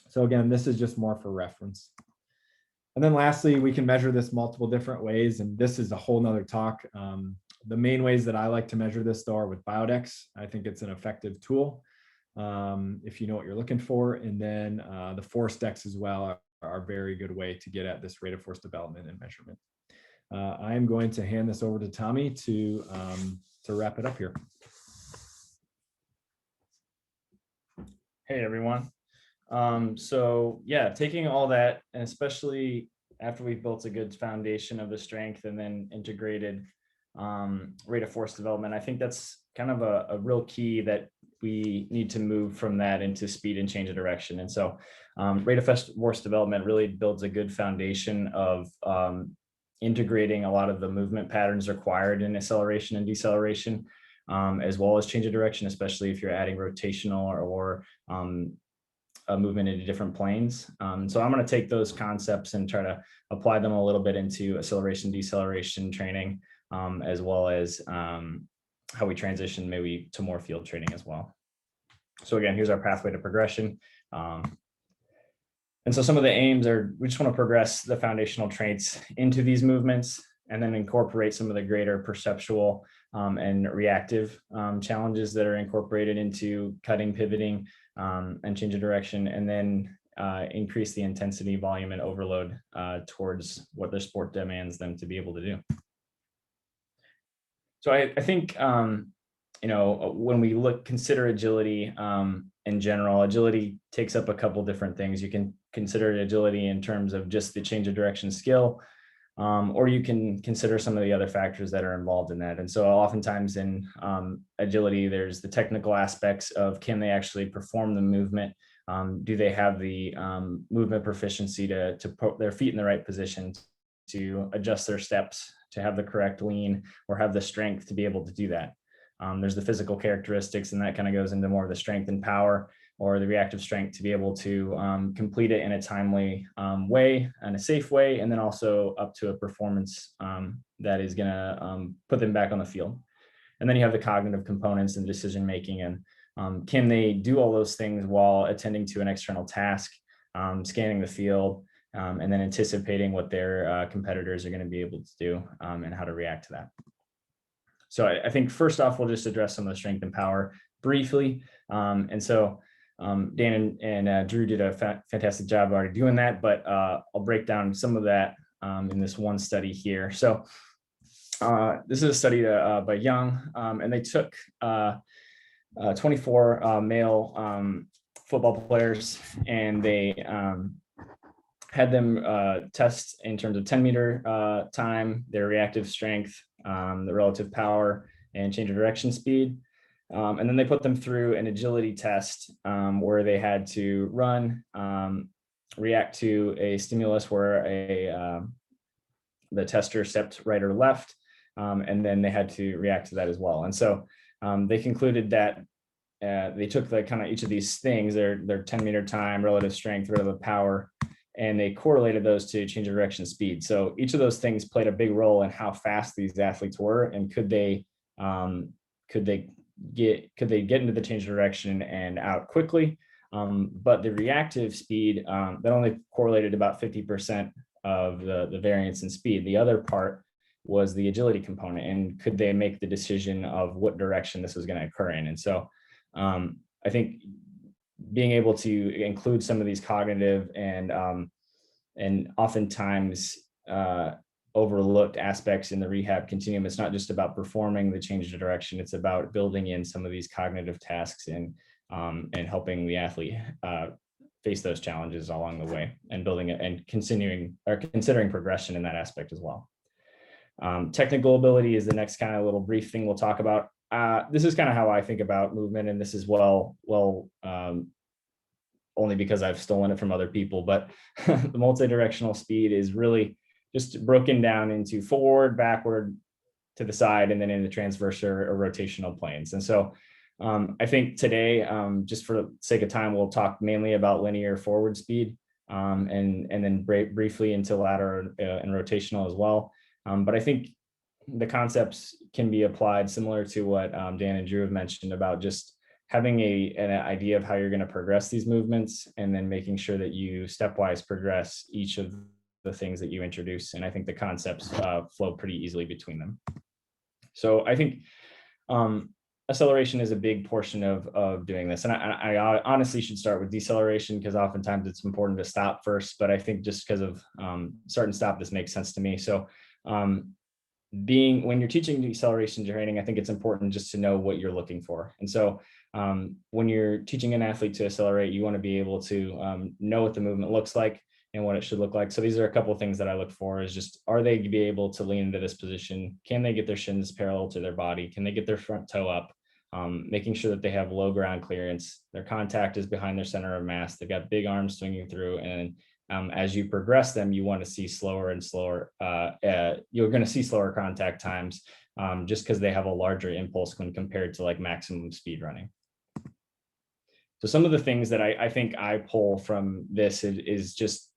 So again, this is just more for reference. And then lastly, we can measure this multiple different ways. And this is a whole nother talk. The main ways that I like to measure this though are with Biodex. I think it's an effective tool if you know what you're looking for. And then the force decks as well are a very good way to get at this rate of force development and measurement. I am going to hand this over to Tommy to wrap it up here. Hey, everyone. So yeah, taking all that, and especially after we've built a good foundation of the strength and then integrated rate of force development, I think that's kind of a real key that we need to move from that into speed and change of direction. And so rate of force development really builds a good foundation of integrating a lot of the movement patterns required in acceleration and deceleration, as well as change of direction, especially if you're adding rotational or a movement into different planes. So I'm going to take those concepts and try to apply them a little bit into acceleration, deceleration training, as well as how we transition maybe to more field training as well. So again, here's our pathway to progression. And so some of the aims are, we just want to progress the foundational traits into these movements and then incorporate some of the greater perceptual and reactive challenges that are incorporated into cutting, pivoting, and change of direction, and then increase the intensity, volume, and overload towards what their sport demands them to be able to do. So I think, when we consider agility in general, agility takes up a couple different things. You can consider agility in terms of just the change of direction skill, or you can consider some of the other factors that are involved in that. And so oftentimes in agility, there's the technical aspects of can they actually perform the movement Do they have the movement proficiency to put their feet in the right position, to adjust their steps, to have the correct lean, or have the strength to be able to do that? There's the physical characteristics, and that kind of goes into more of the strength and power, or the reactive strength to be able to complete it in a timely way and a safe way, and then also up to a performance that is going to put them back on the field. And then you have the cognitive components and decision making, and can they do all those things while attending to an external task, scanning the field, and then anticipating what their competitors are going to be able to do and how to react to that. So I think first off, we'll just address some of the strength and power briefly. And so Dan and Drew did a fantastic job already doing that, but I'll break down some of that in this one study here. So this is a study by Young, and they took 24 male football players, and they had them test in terms of 10-meter time, their reactive strength, the relative power, and change of direction speed. And then they put them through an agility test where they had to run, react to a stimulus where the tester stepped right or left, and then they had to react to that as well. And so they concluded that they took the kind of each of these things, their 10-meter time, relative strength, relative power, and they correlated those to change of direction speed. So each of those things played a big role in how fast these athletes were, and could they get into the change of direction and out quickly. But the reactive speed, that only correlated about 50% of the variance in speed. The other part was the agility component, and could they make the decision of what direction this was going to occur in. And so I think being able to include some of these cognitive and oftentimes overlooked aspects in the rehab continuum, it's not just about performing the change of direction, it's about building in some of these cognitive tasks and helping the athlete face those challenges along the way, and building it and considering progression in that aspect as well. Technical ability is the next kind of little brief thing we'll talk about. This is kind of how I think about movement, and this is only because I've stolen it from other people, but the multi-directional speed is really just broken down into forward, backward, to the side, and then in the transverse or rotational planes. And so I think today, just for the sake of time, we'll talk mainly about linear forward speed, and then briefly into lateral and rotational as well. But I think the concepts can be applied similar to what Dan and Drew have mentioned about just having an idea of how you're going to progress these movements, and then making sure that you stepwise progress each of the things that you introduce. And I think the concepts flow pretty easily between them. So I think acceleration is a big portion of doing this. And I honestly should start with deceleration, because oftentimes it's important to stop first, but I think just because of start and stop, this makes sense to me. So when you're teaching deceleration training, I think it's important just to know what you're looking for. And so when you're teaching an athlete to accelerate, you want to be able to know what the movement looks like and what it should look like. So these are a couple of things that I look for, is just, are they be able to lean into this position? Can they get their shins parallel to their body? Can they get their front toe up? Making sure that they have low ground clearance. Their contact is behind their center of mass. They've got big arms swinging through. And as you progress them, you want to see slower and slower. You're going to see slower contact times just because they have a larger impulse when compared to like maximum speed running. So some of the things that I think I pull from this is just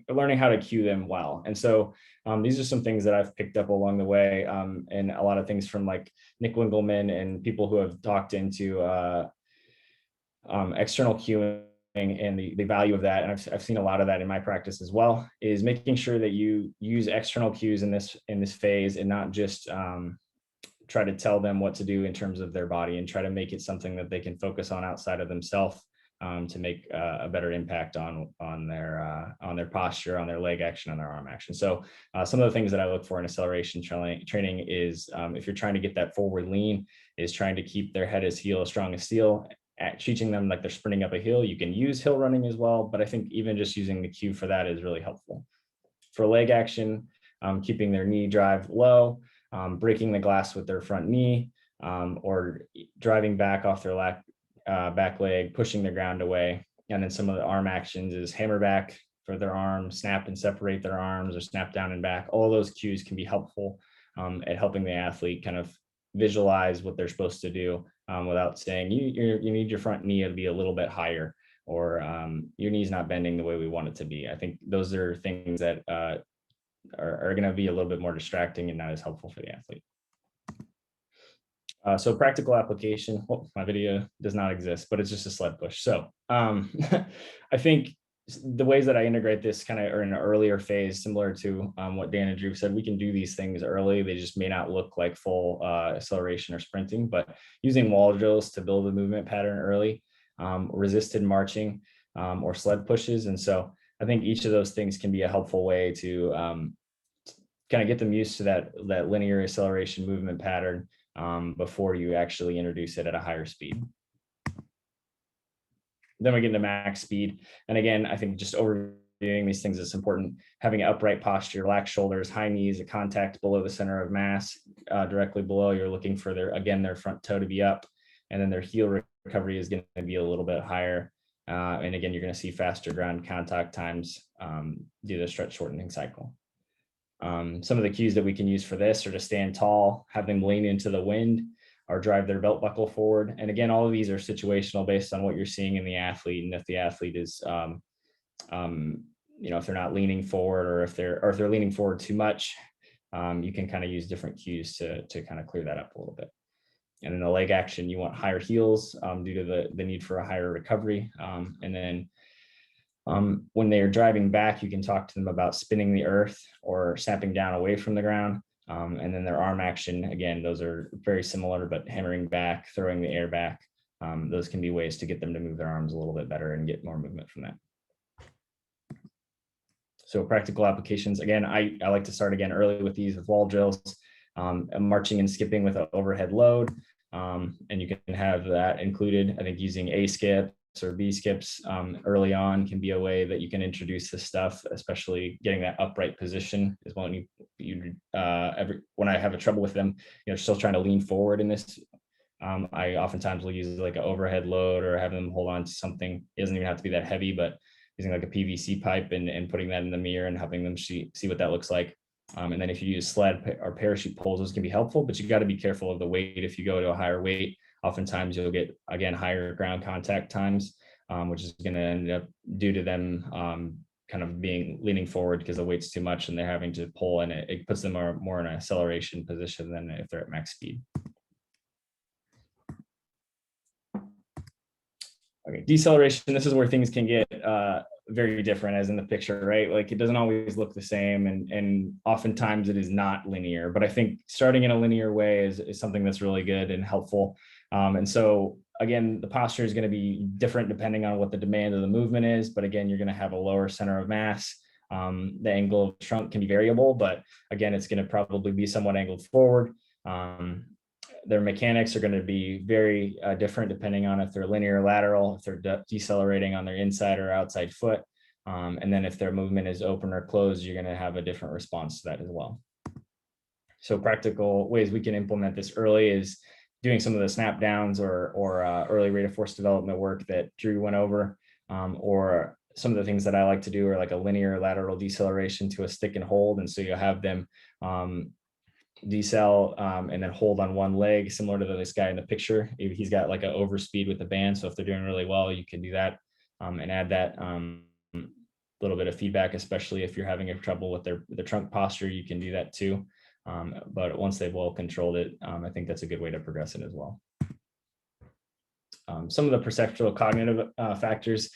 learning how to cue them well. And so these are some things that I've picked up along the way, and a lot of things from like Nick Winkelman and people who have talked into external cueing and the value of that. And I've seen a lot of that in my practice as well, is making sure that you use external cues in this phase, and not just try to tell them what to do in terms of their body, and try to make it something that they can focus on outside of themselves to make a better impact on their posture, on their leg action, on their arm action. So some of the things that I look for in acceleration training is if you're trying to get that forward lean, is trying to keep their head as strong as steel, teaching them like they're sprinting up a hill. You can use hill running as well, but I think even just using the cue for that is really helpful. For leg action, keeping their knee drive low, breaking the glass with their front knee, or driving back off their back leg, pushing the ground away. And then some of the arm actions is hammer back for their arms, snap and separate their arms, or snap down and back. All those cues can be helpful at helping the athlete kind of visualize what they're supposed to do without saying you need your front knee to be a little bit higher, or your knee's not bending the way we want it to be. I think those are things that are going to be a little bit more distracting and not as helpful for the athlete. So practical application, my video does not exist, but it's just a sled push. So I think the ways that I integrate this kind of are in an earlier phase, similar to what Dan and Drew said. We can do these things early. They just may not look like full acceleration or sprinting, but using wall drills to build a movement pattern early, resisted marching, or sled pushes. And so I think each of those things can be a helpful way to kind of get them used to that linear acceleration movement pattern before you actually introduce it at a higher speed. Then we get into max speed. And again, I think just overviewing these things is important. Having an upright posture, relaxed shoulders, high knees, a contact below the center of mass, directly below. You're looking for their front toe to be up, and then their heel recovery is going to be a little bit higher. And again, you're going to see faster ground contact times due to the stretch shortening cycle. Some of the cues that we can use for this are to stand tall, have them lean into the wind, or drive their belt buckle forward. And again, all of these are situational based on what you're seeing in the athlete. And if the athlete is, if they're not leaning forward, or if they're leaning forward too much, you can kind of use different cues to kind of clear that up a little bit. And in the leg action, you want higher heels due to the need for a higher recovery. And then when they're driving back, you can talk to them about spinning the earth or snapping down away from the ground. And then their arm action, again, those are very similar, but hammering back, throwing the air back. Those can be ways to get them to move their arms a little bit better and get more movement from that. So practical applications, again, I like to start again early with these with wall drills, marching and skipping with an overhead load. And you can have that included. I think using A skips or B skips early on can be a way that you can introduce this stuff, especially getting that upright position is when when I have a trouble with them, still trying to lean forward in this. I oftentimes will use like an overhead load or have them hold on to something. It doesn't even have to be that heavy, but using like a PVC pipe and putting that in the mirror and helping them see what that looks like. And then if you use sled or parachute poles, those can be helpful, but you got to be careful of the weight. If you go to a higher weight, oftentimes you'll get, again, higher ground contact times, which is going to end up due to them kind of leaning forward because the weight's too much and they're having to pull, and it puts them more in an acceleration position than if they're at max speed. Okay, deceleration, this is where things can get very different, as in the picture, right? Like it doesn't always look the same, and oftentimes it is not linear, but I think starting in a linear way is something that's really good and helpful. And so again, the posture is going to be different depending on what the demand of the movement is, but again, you're going to have a lower center of mass. The angle of the trunk can be variable, but again, it's going to probably be somewhat angled forward. Their mechanics are going to be very different depending on if they're linear or lateral, if they're decelerating on their inside or outside foot. And then if their movement is open or closed, you're going to have a different response to that as well. So practical ways we can implement this early is doing some of the snap downs or early rate of force development work that Drew went over, or some of the things that I like to do are like a linear lateral deceleration to a stick and hold. And so you have them decel and then hold on one leg, similar to this guy in the picture. He's got like an overspeed with the band. So if they're doing really well, you can do that and add that little bit of feedback, especially if you're having a trouble with their trunk posture, you can do that too. But once they've well controlled it, I think that's a good way to progress it as well. Some of the perceptual cognitive factors.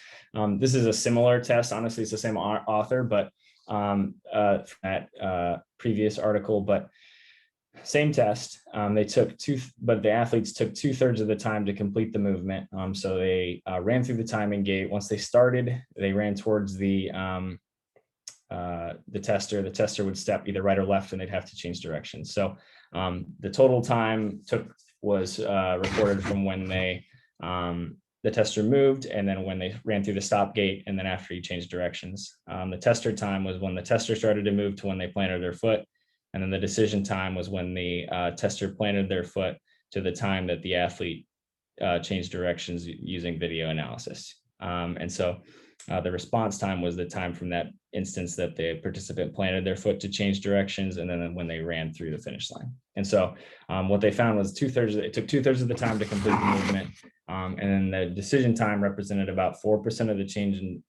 This is a similar test. Honestly, it's the same author, but that previous article, but same test. But the athletes took 2/3 of the time to complete the movement. So they ran through the timing gate. Once they started, they ran towards the tester. The tester would step either right or left, and they'd have to change direction. So the total time was recorded from when the tester moved, and then when they ran through the stop gate, and then after he changed directions. The tester time was when the tester started to move to when they planted their foot. And then the decision time was when the tester planted their foot to the time that the athlete change directions using video analysis. And so the response time was the time from that instance that the participant planted their foot to change directions, and then when they ran through the finish line. And so what they found was it took 2/3 of the time to complete the movement. And then the decision time represented about 4% of the change in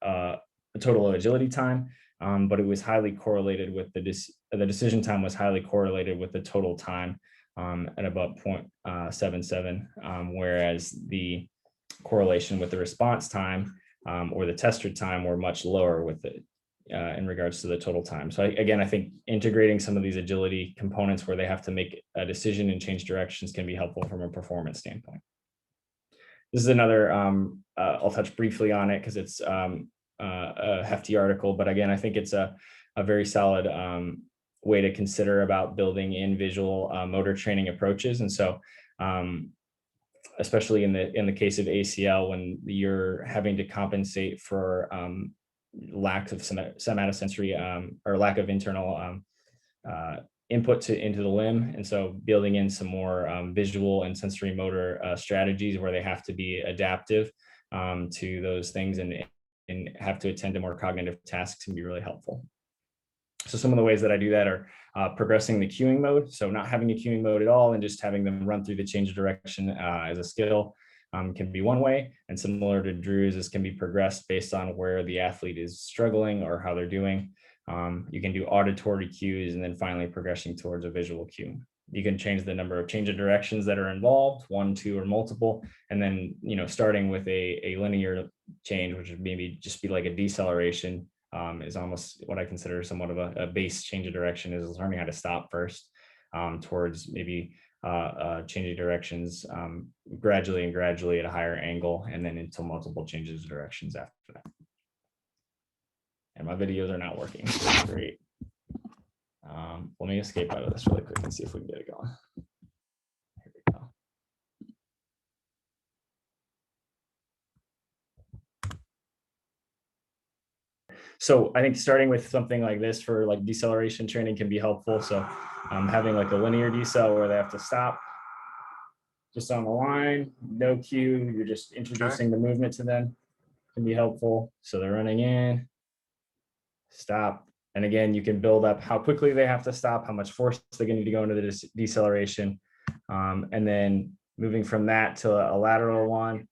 total agility time. But it was highly correlated with the decision time was highly correlated with the total time at about 0.77, whereas the correlation with the response time or the tester time were much lower with it in regards to the total time. So again, I think integrating some of these agility components where they have to make a decision and change directions can be helpful from a performance standpoint. This is another, I'll touch briefly on it because it's a hefty article, but again, I think it's a very solid way to consider about building in visual motor training approaches. And so especially in the case of ACL, when you're having to compensate for lack of somatosensory or lack of internal input into the limb. And so building in some more visual and sensory motor strategies where they have to be adaptive to those things and have to attend to more cognitive tasks can be really helpful. So some of the ways that I do that are progressing the cueing mode. So not having a cueing mode at all and just having them run through the change of direction as a skill can be one way. And similar to Drew's, this can be progressed based on where the athlete is struggling or how they're doing. You can do auditory cues and then finally progressing towards a visual cue. You can change the number of change of directions that are involved, 1, 2, or multiple. And then, starting with a linear change, which would maybe just be like a deceleration, is almost what I consider somewhat of a base change of direction, is learning how to stop first towards maybe changing directions gradually at a higher angle, and then into multiple changes of directions after that. And my videos are not working. Great. Let me escape out of this really quick and see if we can get it going. Here we go. So I think starting with something like this for like deceleration training can be helpful. So having like a linear decel where they have to stop just on the line, no cue, you're just introducing the movement to them, can be helpful. So they're running in, stop. And again, you can build up how quickly they have to stop, how much force they're going to need to go into the deceleration. And then moving from that to a lateral one,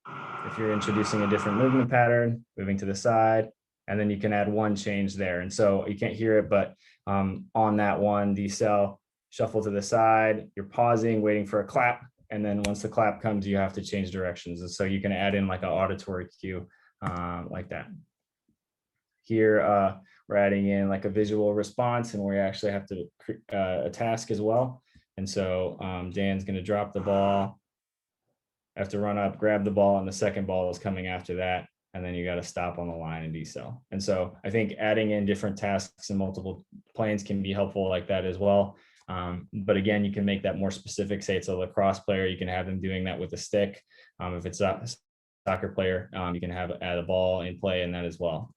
if you're introducing a different movement pattern, moving to the side, and then you can add one change there. And so you can't hear it, but on that one decel, shuffle to the side, you're pausing, waiting for a clap. And then once the clap comes, you have to change directions. And so you can add in like an auditory cue like that. Here, we're adding in like a visual response, and we actually have to a task as well. And so Dan's going to drop the ball, have to run up, grab the ball, and the second ball is coming after that. And then you got to stop on the line and decel. And so I think adding in different tasks and multiple planes can be helpful like that as well. But again, you can make that more specific. Say it's a lacrosse player, you can have them doing that with a stick. If it's a soccer player, you can add a ball in play in that as well.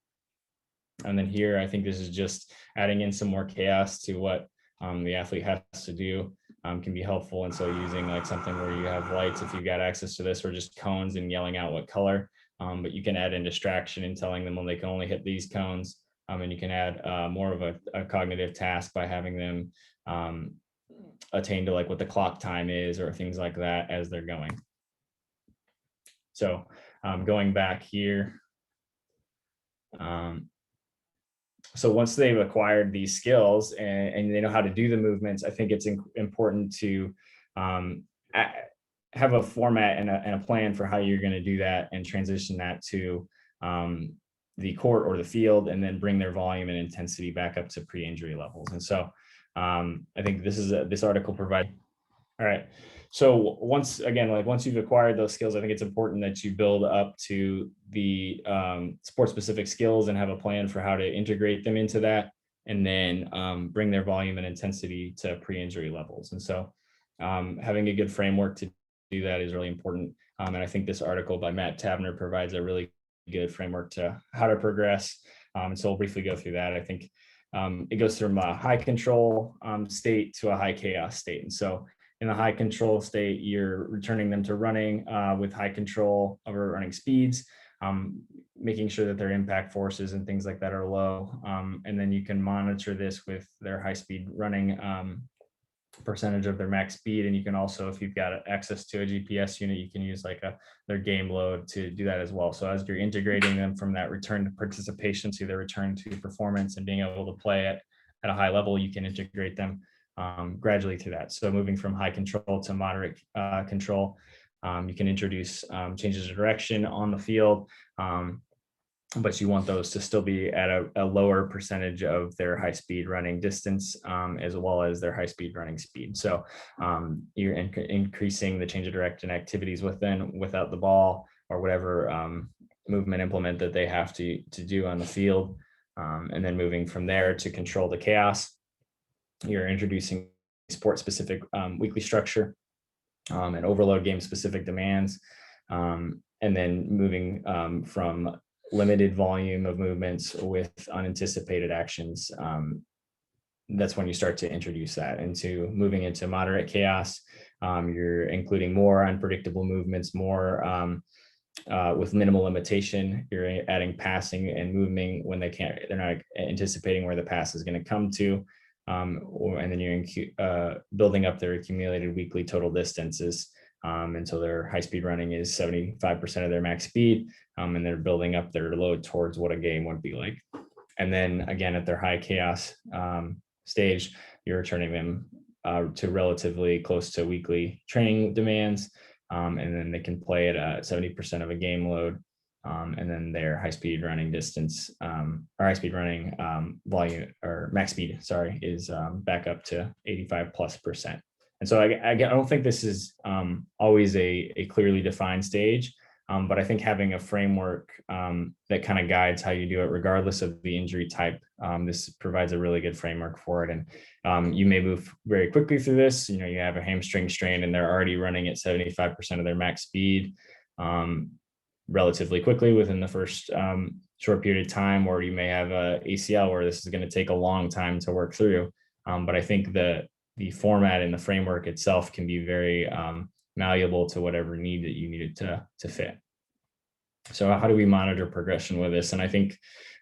And then here, I think this is just adding in some more chaos to what the athlete has to do can be helpful. And so using like something where you have lights, if you've got access to this, or just cones and yelling out what color, but you can add in distraction and telling them when they can only hit these cones. And you can add more of a cognitive task by having them attain to like what the clock time is or things like that as they're going. So going back here. So once they've acquired these skills and they know how to do the movements, I think it's important to have a format and a plan for how you're going to do that and transition that to the court or the field, and then bring their volume and intensity back up to pre-injury levels. And so I think this article provides. All right. So once you've acquired those skills, I think it's important that you build up to the sport-specific skills and have a plan for how to integrate them into that, and then bring their volume and intensity to pre-injury levels. And so having a good framework to do that is really important. And I think this article by Matt Tavner provides a really good framework to how to progress. And so we'll briefly go through that. I think it goes from a high control state to a high chaos state. And so in the high control state, you're returning them to running with high control over running speeds, making sure that their impact forces and things like that are low. And then you can monitor this with their high speed running percentage of their max speed. And you can also, if you've got access to a GPS unit, you can use like their game load to do that as well. So as you're integrating them from that return to participation to their return to performance and being able to play at a high level, you can integrate them gradually through that. So moving from high control to moderate control, you can introduce changes of direction on the field, but you want those to still be at a lower percentage of their high speed running distance, as well as their high speed running speed. So you're increasing the change of direction activities without the ball or whatever movement implement that they have to do on the field. And then moving from there to control the chaos, you're introducing sport specific weekly structure and overload game specific demands. And then moving from limited volume of movements with unanticipated actions. That's when you start to introduce that into moving into moderate chaos. You're including more unpredictable movements, more with minimal limitation. You're adding passing and moving when they're not anticipating where the pass is going to come to. And then you're building up their accumulated weekly total distances until their high speed running is 75% of their max speed. And they're building up their load towards what a game would be like. And then again, at their high chaos stage, you're returning them to relatively close to weekly training demands. And then they can play at 70% of a game load. And then their high speed running distance or high speed running volume or max speed, is back up to 85+%. And so I don't think this is always a clearly defined stage, but I think having a framework that kind of guides how you do it, regardless of the injury type, this provides a really good framework for it. And you may move very quickly through this. You have a hamstring strain and they're already running at 75% of their max speed relatively quickly within the first short period of time, or you may have a ACL where this is going to take a long time to work through. But I think the format and the framework itself can be very malleable to whatever need that you need it to fit. So how do we monitor progression with this? And I think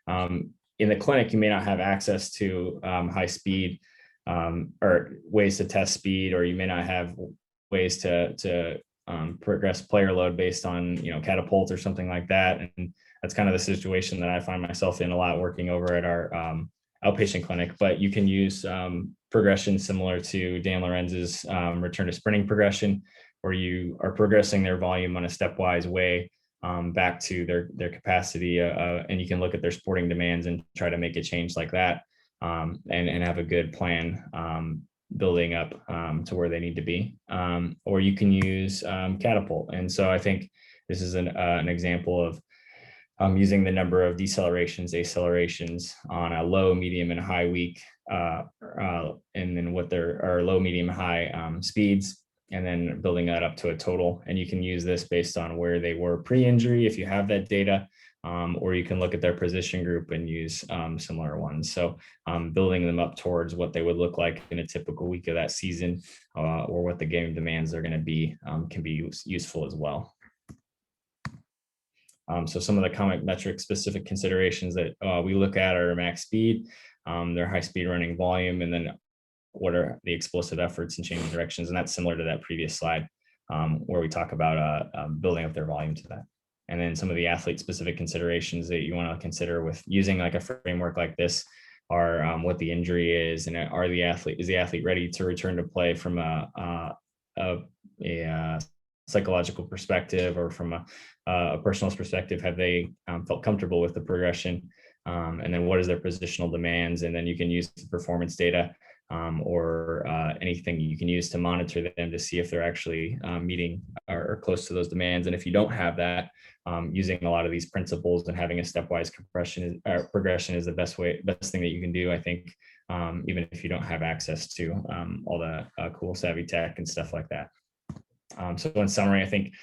in the clinic, you may not have access to high speed or ways to test speed, or you may not have ways to progress player load based on, catapult or something like that. And that's kind of the situation that I find myself in a lot working over at our outpatient clinic. But you can use progression similar to Dan Lorenz's return to sprinting progression, where you are progressing their volume on a stepwise way back to their capacity. And you can look at their sporting demands and try to make a change like that and have a good plan building up to where they need to be. Or you can use catapult. And so I think this is an example of using the number of decelerations, acelerations on a low, medium, and high week, and then what are low, medium, high speeds, and then building that up to a total. And you can use this based on where they were pre-injury, if you have that data, or you can look at their position group and use similar ones. So building them up towards what they would look like in a typical week of that season, or what the game demands are going to be, can be useful as well. So some of the comic metric specific considerations that we look at are max speed, their high speed running volume, and then what are the explosive efforts and changing directions. And that's similar to that previous slide where we talk about building up their volume to that. And then some of the athlete specific considerations that you want to consider with using like a framework like this are what the injury is, and is the athlete ready to return to play from a psychological perspective, or from a personal perspective, have they felt comfortable with the progression? And then what is their positional demands? And then you can use the performance data or anything you can use to monitor them to see if they're actually meeting or close to those demands. And if you don't have that, using a lot of these principles and having a stepwise progression is the best thing that you can do, I think, even if you don't have access to all the cool savvy tech and stuff like that. So in summary, I think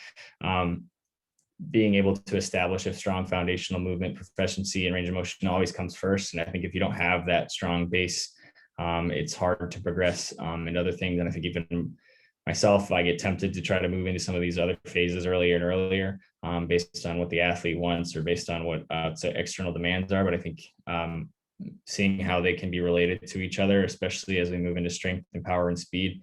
being able to establish a strong foundational movement proficiency and range of motion always comes first. And I think if you don't have that strong base, it's hard to progress in other things. And I think even myself, I get tempted to try to move into some of these other phases earlier and earlier, based on what the athlete wants or based on what external demands are. But I think seeing how they can be related to each other, especially as we move into strength and power and speed,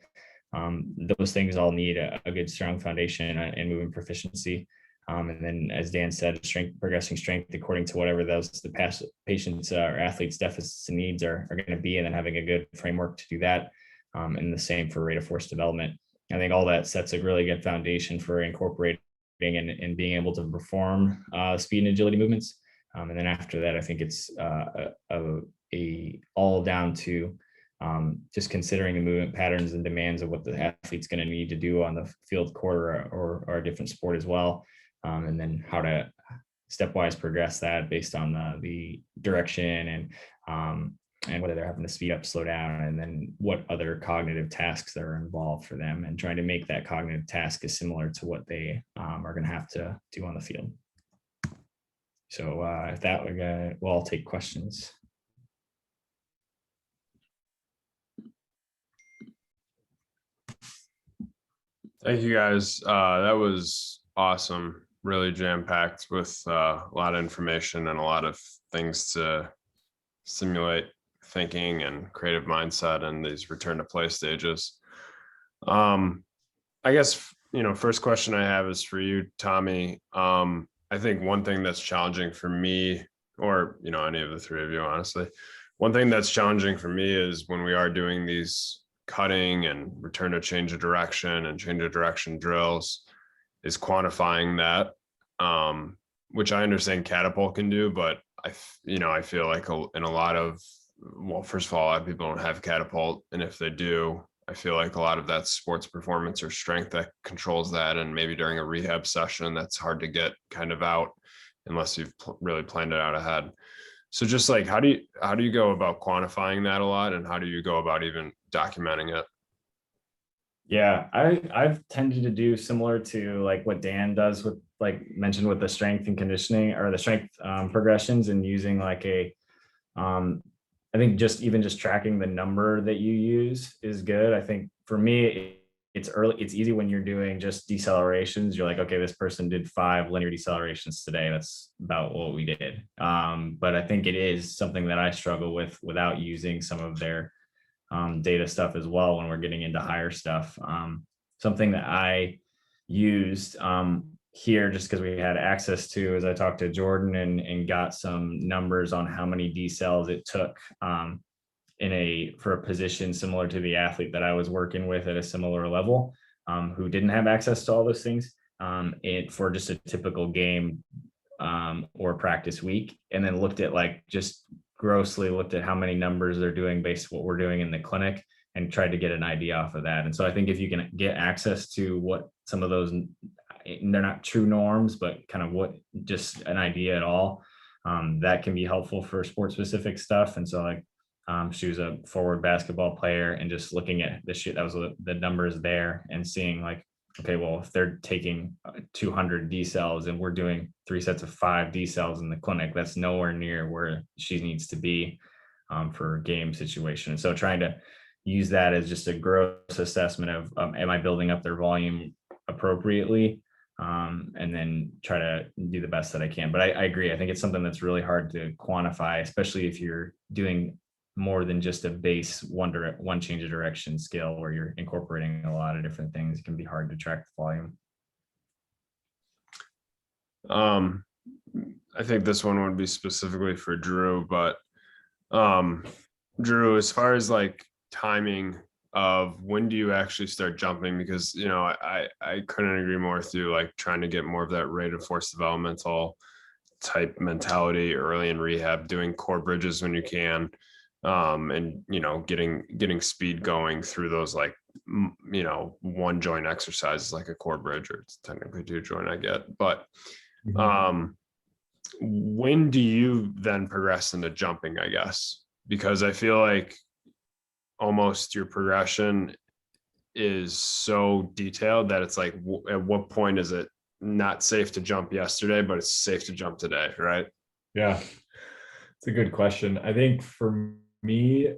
those things all need a good, strong foundation and movement proficiency. And then, as Dan said, progressing strength according to whatever the patient's or athlete's deficits and needs are going to be, and then having a good framework to do that. And the same for rate of force development. I think all that sets a really good foundation for incorporating and being able to perform speed and agility movements. And then after that, I think it's all down to just considering the movement patterns and demands of what the athlete's going to need to do on the field, court, or a different sport as well. And then how to stepwise progress that based on the direction and whether they're having to speed up, slow down, and then what other cognitive tasks that are involved for them, and trying to make that cognitive task as similar to what they are going to have to do on the field. So if that, we'll all take questions. Thank you guys. That was awesome. Really jam-packed with a lot of information and a lot of things to stimulate thinking and creative mindset and these return to play stages. I guess, first question I have is for you, Tommy. I think one thing that's challenging for me, or, any of the three of you, honestly, one thing that's challenging for me is when we are doing these cutting and return to change of direction and change of direction drills, is quantifying that, which I understand Catapult can do, but I feel like in a lot of, well, first of all, a lot of people don't have Catapult, and if they do, I feel like a lot of that sports performance or strength that controls that, and maybe during a rehab session, that's hard to get kind of out unless you've really planned it out ahead. So just like, how do you go about quantifying that a lot, and how do you go about even documenting it? Yeah, I've tended to do similar to like what Dan does with, like mentioned, with the strength and conditioning, or the strength progressions, and using like I think just tracking the number that you use is good. I think for me, it's easy when you're doing just decelerations. You're like, okay, this person did 5 linear decelerations today. That's about what we did. But I think it is something that I struggle with without using some of their data stuff as well when we're getting into higher stuff. Something that I used here, just because we had access to, as I talked to Jordan and got some numbers on how many decels it took for a position similar to the athlete that I was working with at a similar level, who didn't have access to all those things, for just a typical game or practice week, and then looked at just grossly looked at how many numbers they're doing based on what we're doing in the clinic, and tried to get an idea off of that. And so I think if you can get access to what some of those, they're not true norms, but kind of what, just an idea at all, that can be helpful for sport specific stuff. And so she was a forward basketball player, and just looking at the shit that was the numbers there, and seeing okay, well, if they're taking 200 decels and we're doing 3 sets of 5 decels in the clinic, that's nowhere near where she needs to be for a game situation. And so trying to use that as just a gross assessment of, am I building up their volume appropriately? And then try to do the best that I can. But I agree. I think it's something that's really hard to quantify, especially if you're doing more than just a base one change of direction skill, where you're incorporating a lot of different things. It can be hard to track the volume. I think this one would be specifically for Drew, but Drew, as far as timing of when do you actually start jumping, because I couldn't agree more with you, trying to get more of that rate of force developmental type mentality early in rehab, doing core bridges when you can, and getting speed going through those one joint exercises, like a core bridge, or it's technically 2 joint, I get, but when do you then progress into jumping, I guess? Because I feel like almost your progression is so detailed that it's at what point is it not safe to jump yesterday, but it's safe to jump today, right? Yeah, it's a good question. I think for me,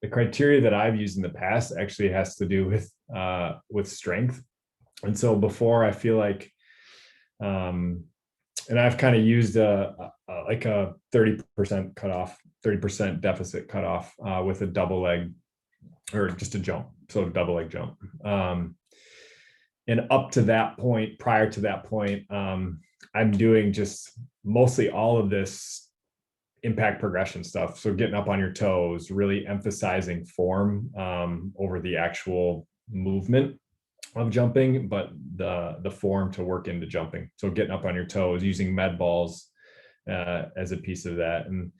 the criteria that I've used in the past actually has to do with strength. And so before, I feel like, and I've kind of used like a 30% cutoff, 30% deficit cutoff with a double leg or just a jump. So double leg jump. And up to that point, prior to that point, I'm doing just mostly all of this impact progression stuff. So getting up on your toes, really emphasizing form over the actual movement of jumping, but the form to work into jumping. So getting up on your toes, using med balls as a piece of that. And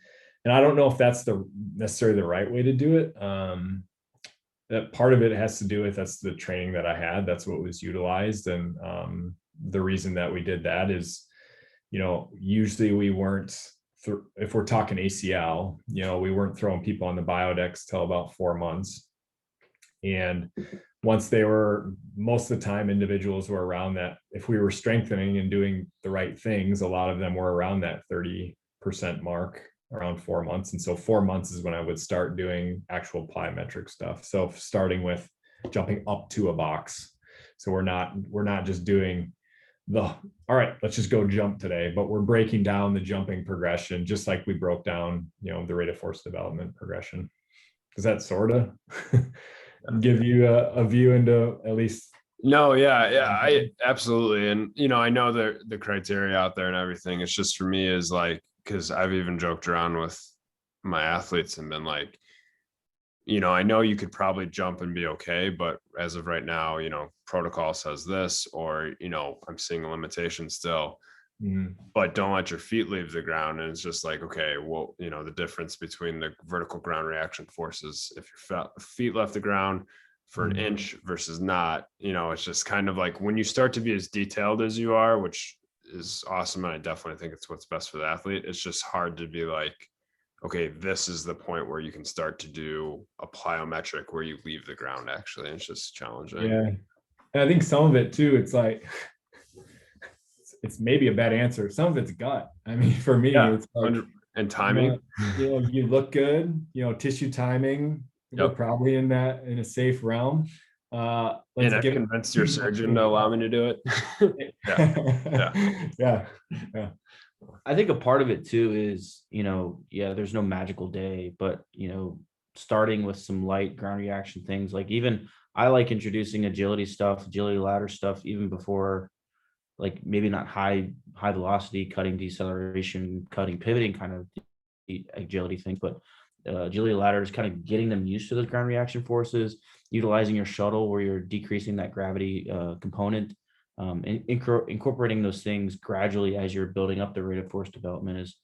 I don't know if that's necessarily the right way to do it. That part of it has to do with, that's the training that I had. That's what was utilized. And the reason that we did that is, usually we weren't, if we're talking ACL, we weren't throwing people on the biodex till about 4 months. And once they were, most of the time, individuals were around that. If we were strengthening and doing the right things, a lot of them were around that 30% mark around 4 months. And so 4 months is when I would start doing actual plyometric stuff. So starting with jumping up to a box. So we're not just doing all right, let's just go jump today, but we're breaking down the jumping progression, just like we broke down, the rate of force development progression. Does that sort of give you a view into at least? No, yeah, I absolutely. And, I know the criteria out there and everything. It's just, for me, is like, because I've even joked around with my athletes and been like, I know you could probably jump and be okay, but as of right now, protocol says this, or, I'm seeing a limitation still, but don't let your feet leave the ground. And it's just like, okay, well, the difference between the vertical ground reaction forces, if your feet left the ground for an inch versus not, it's just kind of like, when you start to be as detailed as you are, which is awesome, and I definitely think it's what's best for the athlete, it's just hard to be like, okay, this is the point where you can start to do a plyometric where you leave the ground, actually. And it's just challenging. Yeah. And I think some of it too, it's like, it's maybe a bad answer. Some of it's gut. I mean, for me, it's like, and timing. You look good, tissue timing, we're probably in a safe realm. And I convinced your surgeon to allow me to do it. Yeah. I think a part of it too is, there's no magical day, but, starting with some light ground reaction things, like even I like introducing agility ladder stuff, even before, like, maybe not high velocity cutting, deceleration, cutting, pivoting kind of agility things, but agility ladder is kind of getting them used to those ground reaction forces, utilizing your shuttle where you're decreasing that gravity component. And incorporating those things gradually as you're building up the rate of force development is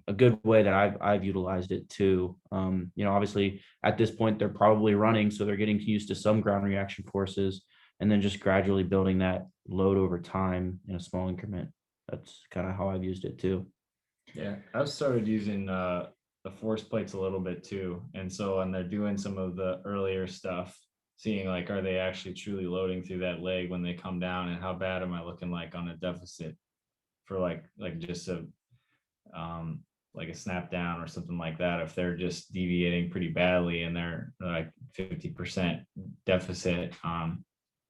a good way that I've utilized it too. Obviously at this point they're probably running, so they're getting used to some ground reaction forces, and then just gradually building that load over time in a small increment. That's kind of how I've used it too. Yeah, I've started using the force plates a little bit too. And so when they're doing some of the earlier stuff, seeing like, are they actually truly loading through that leg when they come down, and how bad am I looking like on a deficit for like just a like a snap down or something like that. If they're just deviating pretty badly and they're like 50% deficit,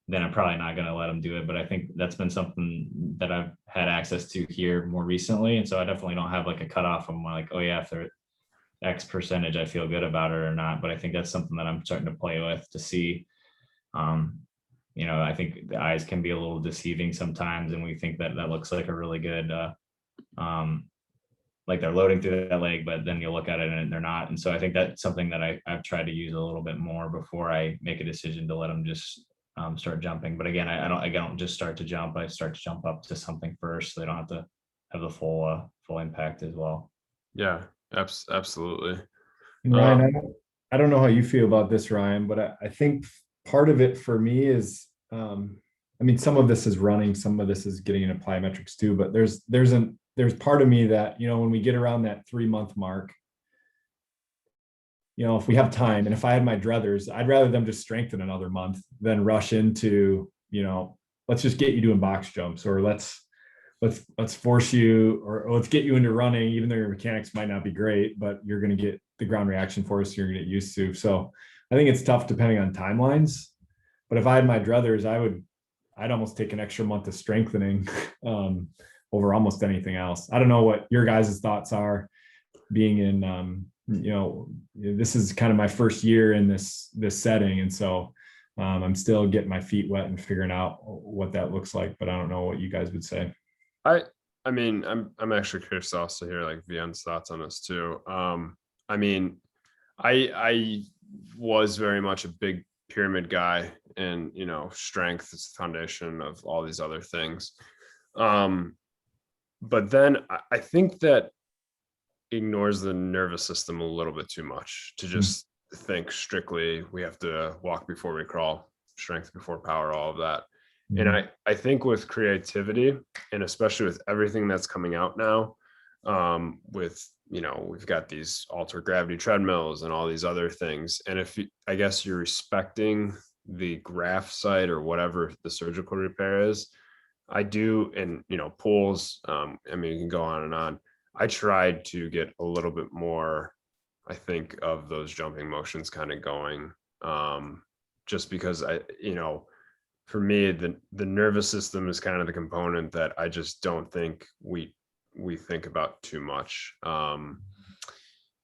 then I'm probably not going to let them do it. But I think that's been something that I've had access to here more recently. And so I definitely don't have like a cutoff. I'm like, oh yeah, if they're X percentage, I feel good about it or not. But I think that's something that I'm starting to play with to see. I think the eyes can be a little deceiving sometimes, and we think that looks like a really good, like they're loading through that leg, but then you look at it and they're not. And so I think that's something that I've tried to use a little bit more before I make a decision to let them just start jumping. But again, I don't just start to jump. I start to jump up to something first, so they don't have to have the full impact as well. Yeah, absolutely. Ryan, I don't know how you feel about this, Ryan, but I think part of it for me is, some of this is running, some of this is getting into plyometrics too, but there's part of me that, when we get around that 3-month mark, if we have time, and if I had my druthers, I'd rather them just strengthen another month than rush into, let's just get you doing box jumps, or let's force you, or let's get you into running, even though your mechanics might not be great, but you're going to get the ground reaction force you're gonna get used to. So I think it's tough depending on timelines. But if I had my druthers, I'd almost take an extra month of strengthening over almost anything else. I don't know what your guys' thoughts are being in, this is kind of my first year in this setting. And so I'm still getting my feet wet and figuring out what that looks like, but I don't know what you guys would say. I mean, I'm actually curious also to hear like Vian's thoughts on this too. I mean, I was very much a big pyramid guy, and strength is the foundation of all these other things. But then I think that ignores the nervous system a little bit too much to just think strictly we have to walk before we crawl, strength before power, all of that. And I think with creativity, and especially with everything that's coming out now, with we've got these altered gravity treadmills and all these other things, and if I guess you're respecting the graft site or whatever the surgical repair is, I do, and pulls, I mean, you can go on and on. I tried to get a little bit more, I think, of those jumping motions kind of going, just because for me, the nervous system is kind of the component that I just don't think we think about too much,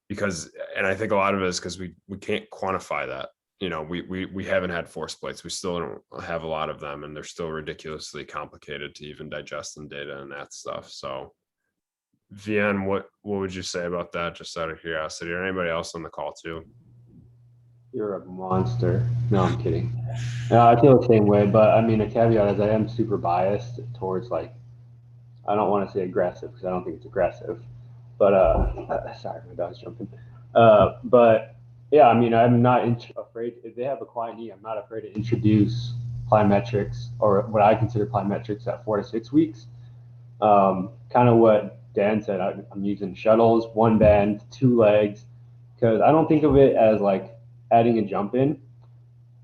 because, and I think a lot of it is because we can't quantify that. We haven't had force plates. We still don't have a lot of them, and they're still ridiculously complicated to even digest in data and that stuff. So, Vian, what would you say about that, just out of curiosity, or anybody else on the call too? You're a monster. No, I'm kidding. I feel the same way, but I mean, a caveat is I am super biased towards, like, I don't want to say aggressive because I don't think it's aggressive, but sorry, my dog's jumping. But yeah, I mean, I'm not afraid if they have a quiet knee. I'm not afraid to introduce plyometrics, or what I consider plyometrics, at 4 to 6 weeks. Kind of what Dan said. I'm using shuttles, one band, 2 legs, because I don't think of it as like adding a jump in.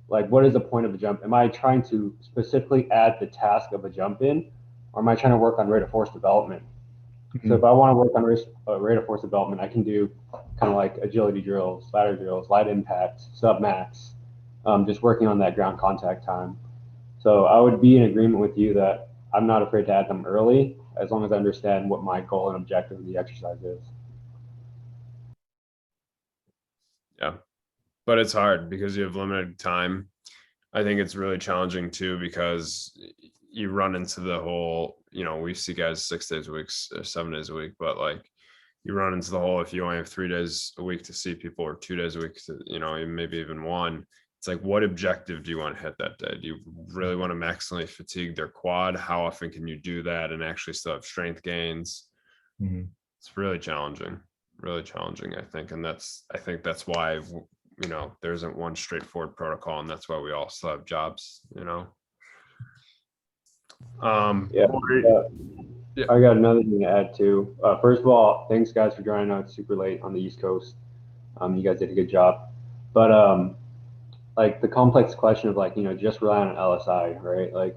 Like, what is the point of a jump? Am I trying to specifically add the task of a jump in, or am I trying to work on rate of force development? So if I want to work on rate of force development, I can do kind of like agility drills, ladder drills, light impact, sub max, just working on that ground contact time. So I would be in agreement with you that I'm not afraid to add them early, as long as I understand what my goal and objective of the exercise is. Yeah, but it's hard because you have limited time. I think it's really challenging too, because you run into the whole, we see guys 6 days a week, 7 days a week, but like you run into the whole, if you only have 3 days a week to see people, or 2 days a week to, maybe even one, it's like, what objective do you want to hit that day? Do you really want to maximally fatigue their quad? How often can you do that and actually still have strength gains? It's really challenging, I think. And I think that's why, there isn't one straightforward protocol, and that's why we all still have jobs, Yeah. I got another thing to add too. First of all, thanks guys for joining. I know it's super late on the East Coast. You guys did a good job. But like the complex question of like, just rely on LSI, right? Like,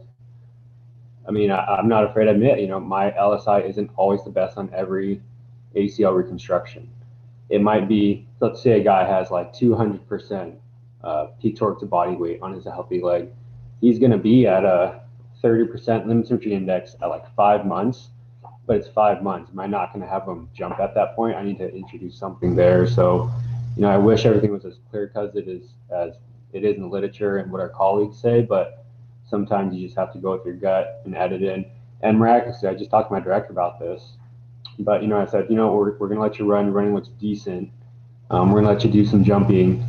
I mean, I'm not afraid to admit, my LSI isn't always the best on every ACL reconstruction. It might be, let's say a guy has like 200% peak torque to body weight on his healthy leg. He's going to be at a 30% limb symmetry index at like 5 months, but it's 5 months. Am I not going to have him jump at that point? I need to introduce something there. So, I wish everything was as clear cut as it is in the literature and what our colleagues say, but sometimes you just have to go with your gut and add it in. And miraculously, I just talked to my director about this, but I said, we're going to let you run. Running looks decent. We're going to let you do some jumping.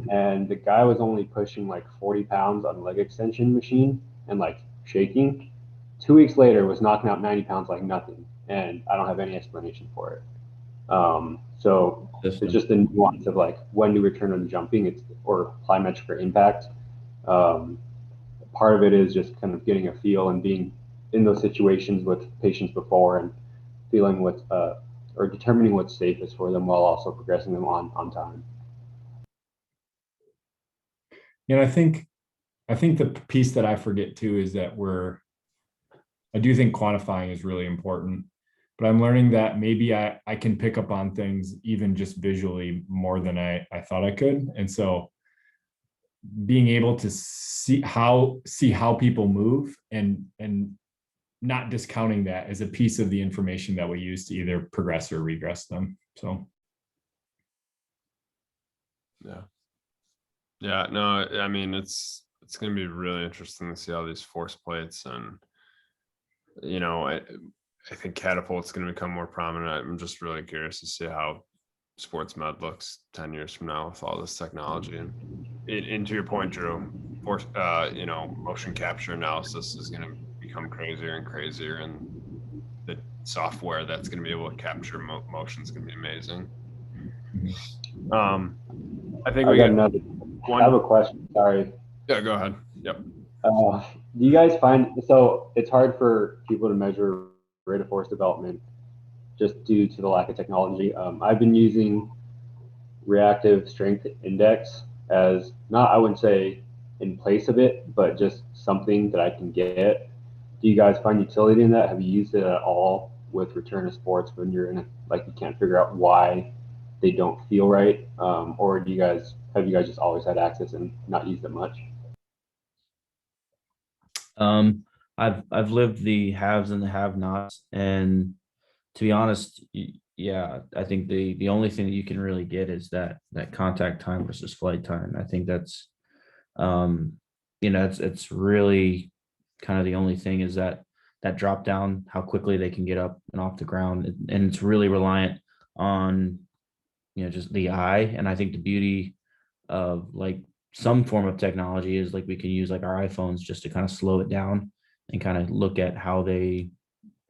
And the guy was only pushing like 40 pounds on the leg extension machine and like shaking. 2 weeks later was knocking out 90 pounds like nothing. And I don't have any explanation for it. So it's just the nuance of like, when do we return on jumping, or plyometric or impact. Part of it is just kind of getting a feel and being in those situations with patients before, and feeling or determining what's safest for them while also progressing them on time. I think the piece that I forget too is that I do think quantifying is really important, but I'm learning that maybe I can pick up on things even just visually more than I thought I could. And so being able to see how people move and not discounting that as a piece of the information that we use to either progress or regress them. So yeah, no, I mean, it's going to be really interesting to see how these force plates and, you know, I think catapult's going to become more prominent. I'm just really curious to see how sports med looks 10 years from now with all this technology. And to your point, Drew, force, you know, motion capture analysis is going to become crazier and crazier, and the software that's going to be able to capture motion is going to be amazing. I think I we got got another. one. I have a question. Sorry. Yeah, go ahead. Yep. Do you guys find so it's hard for people to measure rate of force development just due to the lack of technology? I've been using reactive strength index as not, I wouldn't say in place of it, but just something that I can get. Do you guys find utility in that? Have you used it at all with return to sports when you're in a, like you can't figure out why they don't feel right? Or have you guys just always had access and not used it much? I've lived the haves and the have-nots, and to be honest, yeah, I think the only thing that you can really get is that contact time versus flight time. I think that's you know, it's really kind of the only thing is that drop down, how quickly they can get up and off the ground, and it's really reliant on, you know, just the eye. And I think the beauty of like some form of technology is like we can use like our iPhones just to kind of slow it down and kind of look at how they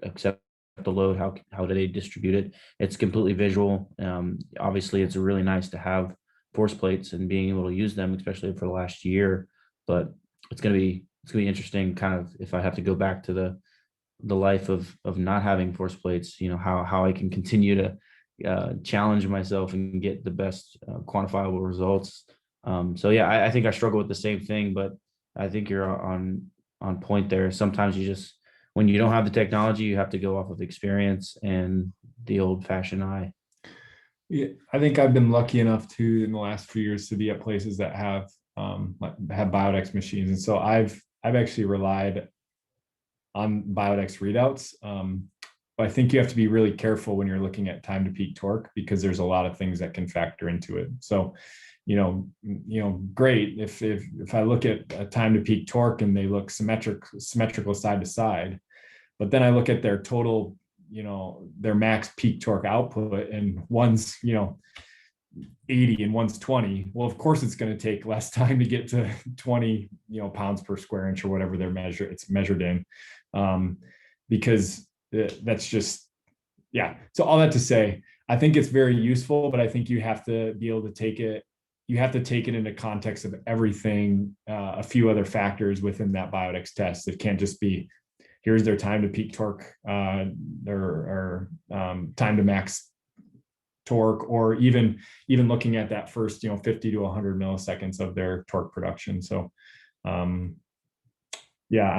accept the load, how do they distribute it. It's completely visual. Obviously it's really nice to have force plates and being able to use them, especially for the last year, but it's going to be interesting kind of if I have to go back to the life of not having force plates, you know, how I can continue to challenge myself and get the best quantifiable results. So yeah, I think I struggle with the same thing, but I think you're on point there. Sometimes you just, when you don't have the technology, you have to go off of experience and the old fashioned eye. yeah, I think I've been lucky enough to in the last few years to be at places that have Biodex machines, and so I've actually relied on Biodex readouts. But I think you have to be really careful when you're looking at time to peak torque because there's a lot of things that can factor into it. So, you know, great if I look at a time to peak torque and they look symmetrical side to side, but then I look at their total, you know, their max peak torque output, and one's, you know, 80 and one's 20. Well, of course it's going to take less time to get to 20, you know, pounds per square inch or whatever it's measured in, because that's just, yeah. So all that to say, I think it's very useful, but I think you have to be able to take it. You have to take it into context of everything, a few other factors within that Biodex test. It can't just be, here's their time to peak torque or time to max torque, or even looking at that first, you know, 50 to 100 milliseconds of their torque production. So yeah,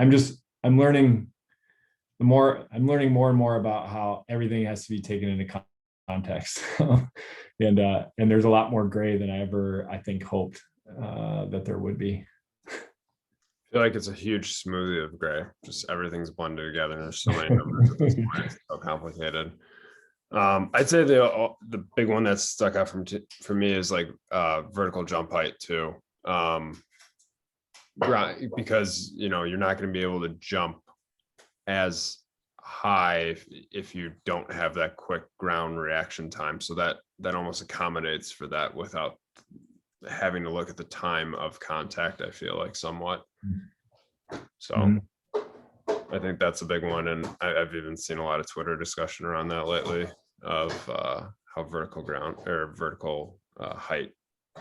I'm learning more and more about how everything has to be taken into context. and there's a lot more gray than I think hoped that there would be. I feel like it's a huge smoothie of gray. Just everything's blended together. And there's so many numbers at this point. It's so complicated. I'd say the big one that stuck out for me is like vertical jump height too. Because, you know, you're not going to be able to jump as high if you don't have that quick ground reaction time. So that almost accommodates for that without having to look at the time of contact, I feel like somewhat. So I think that's a big one. And I've even seen a lot of Twitter discussion around that lately of how vertical ground or vertical height,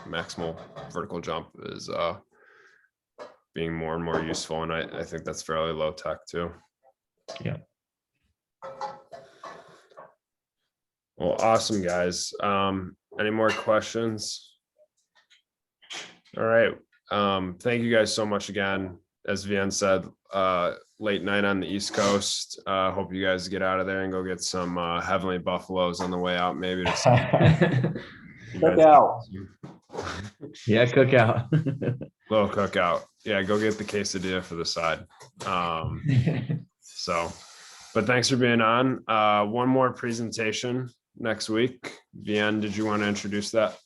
maximal vertical jump is being more and more useful. And I think that's fairly low tech too. Yeah. Well, awesome, guys. Any more questions? All right. Thank you guys so much again. as Vian said, late night on the East Coast. Hope you guys get out of there and go get some Heavenly Buffaloes on the way out. Maybe to Check out. Yeah, cookout. Little cookout. Yeah, go get the quesadilla for the side. But thanks for being on. One more presentation next week. Vian, did you want to introduce that?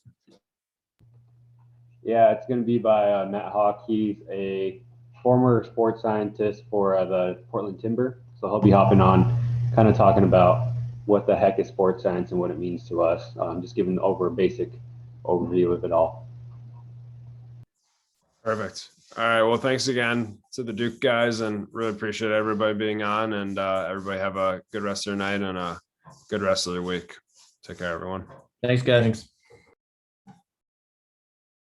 Yeah, it's going to be by Matt Hawk. He's a former sports scientist for the Portland Timber. So he'll be hopping on, kind of talking about what the heck is sports science and what it means to us. Just giving a basic overview of it all. Perfect. All right. Well, thanks again to the Duke guys, and really appreciate everybody being on, and everybody have a good rest of your night and a good rest of their week. Take care, everyone. Thanks, guys. Thanks.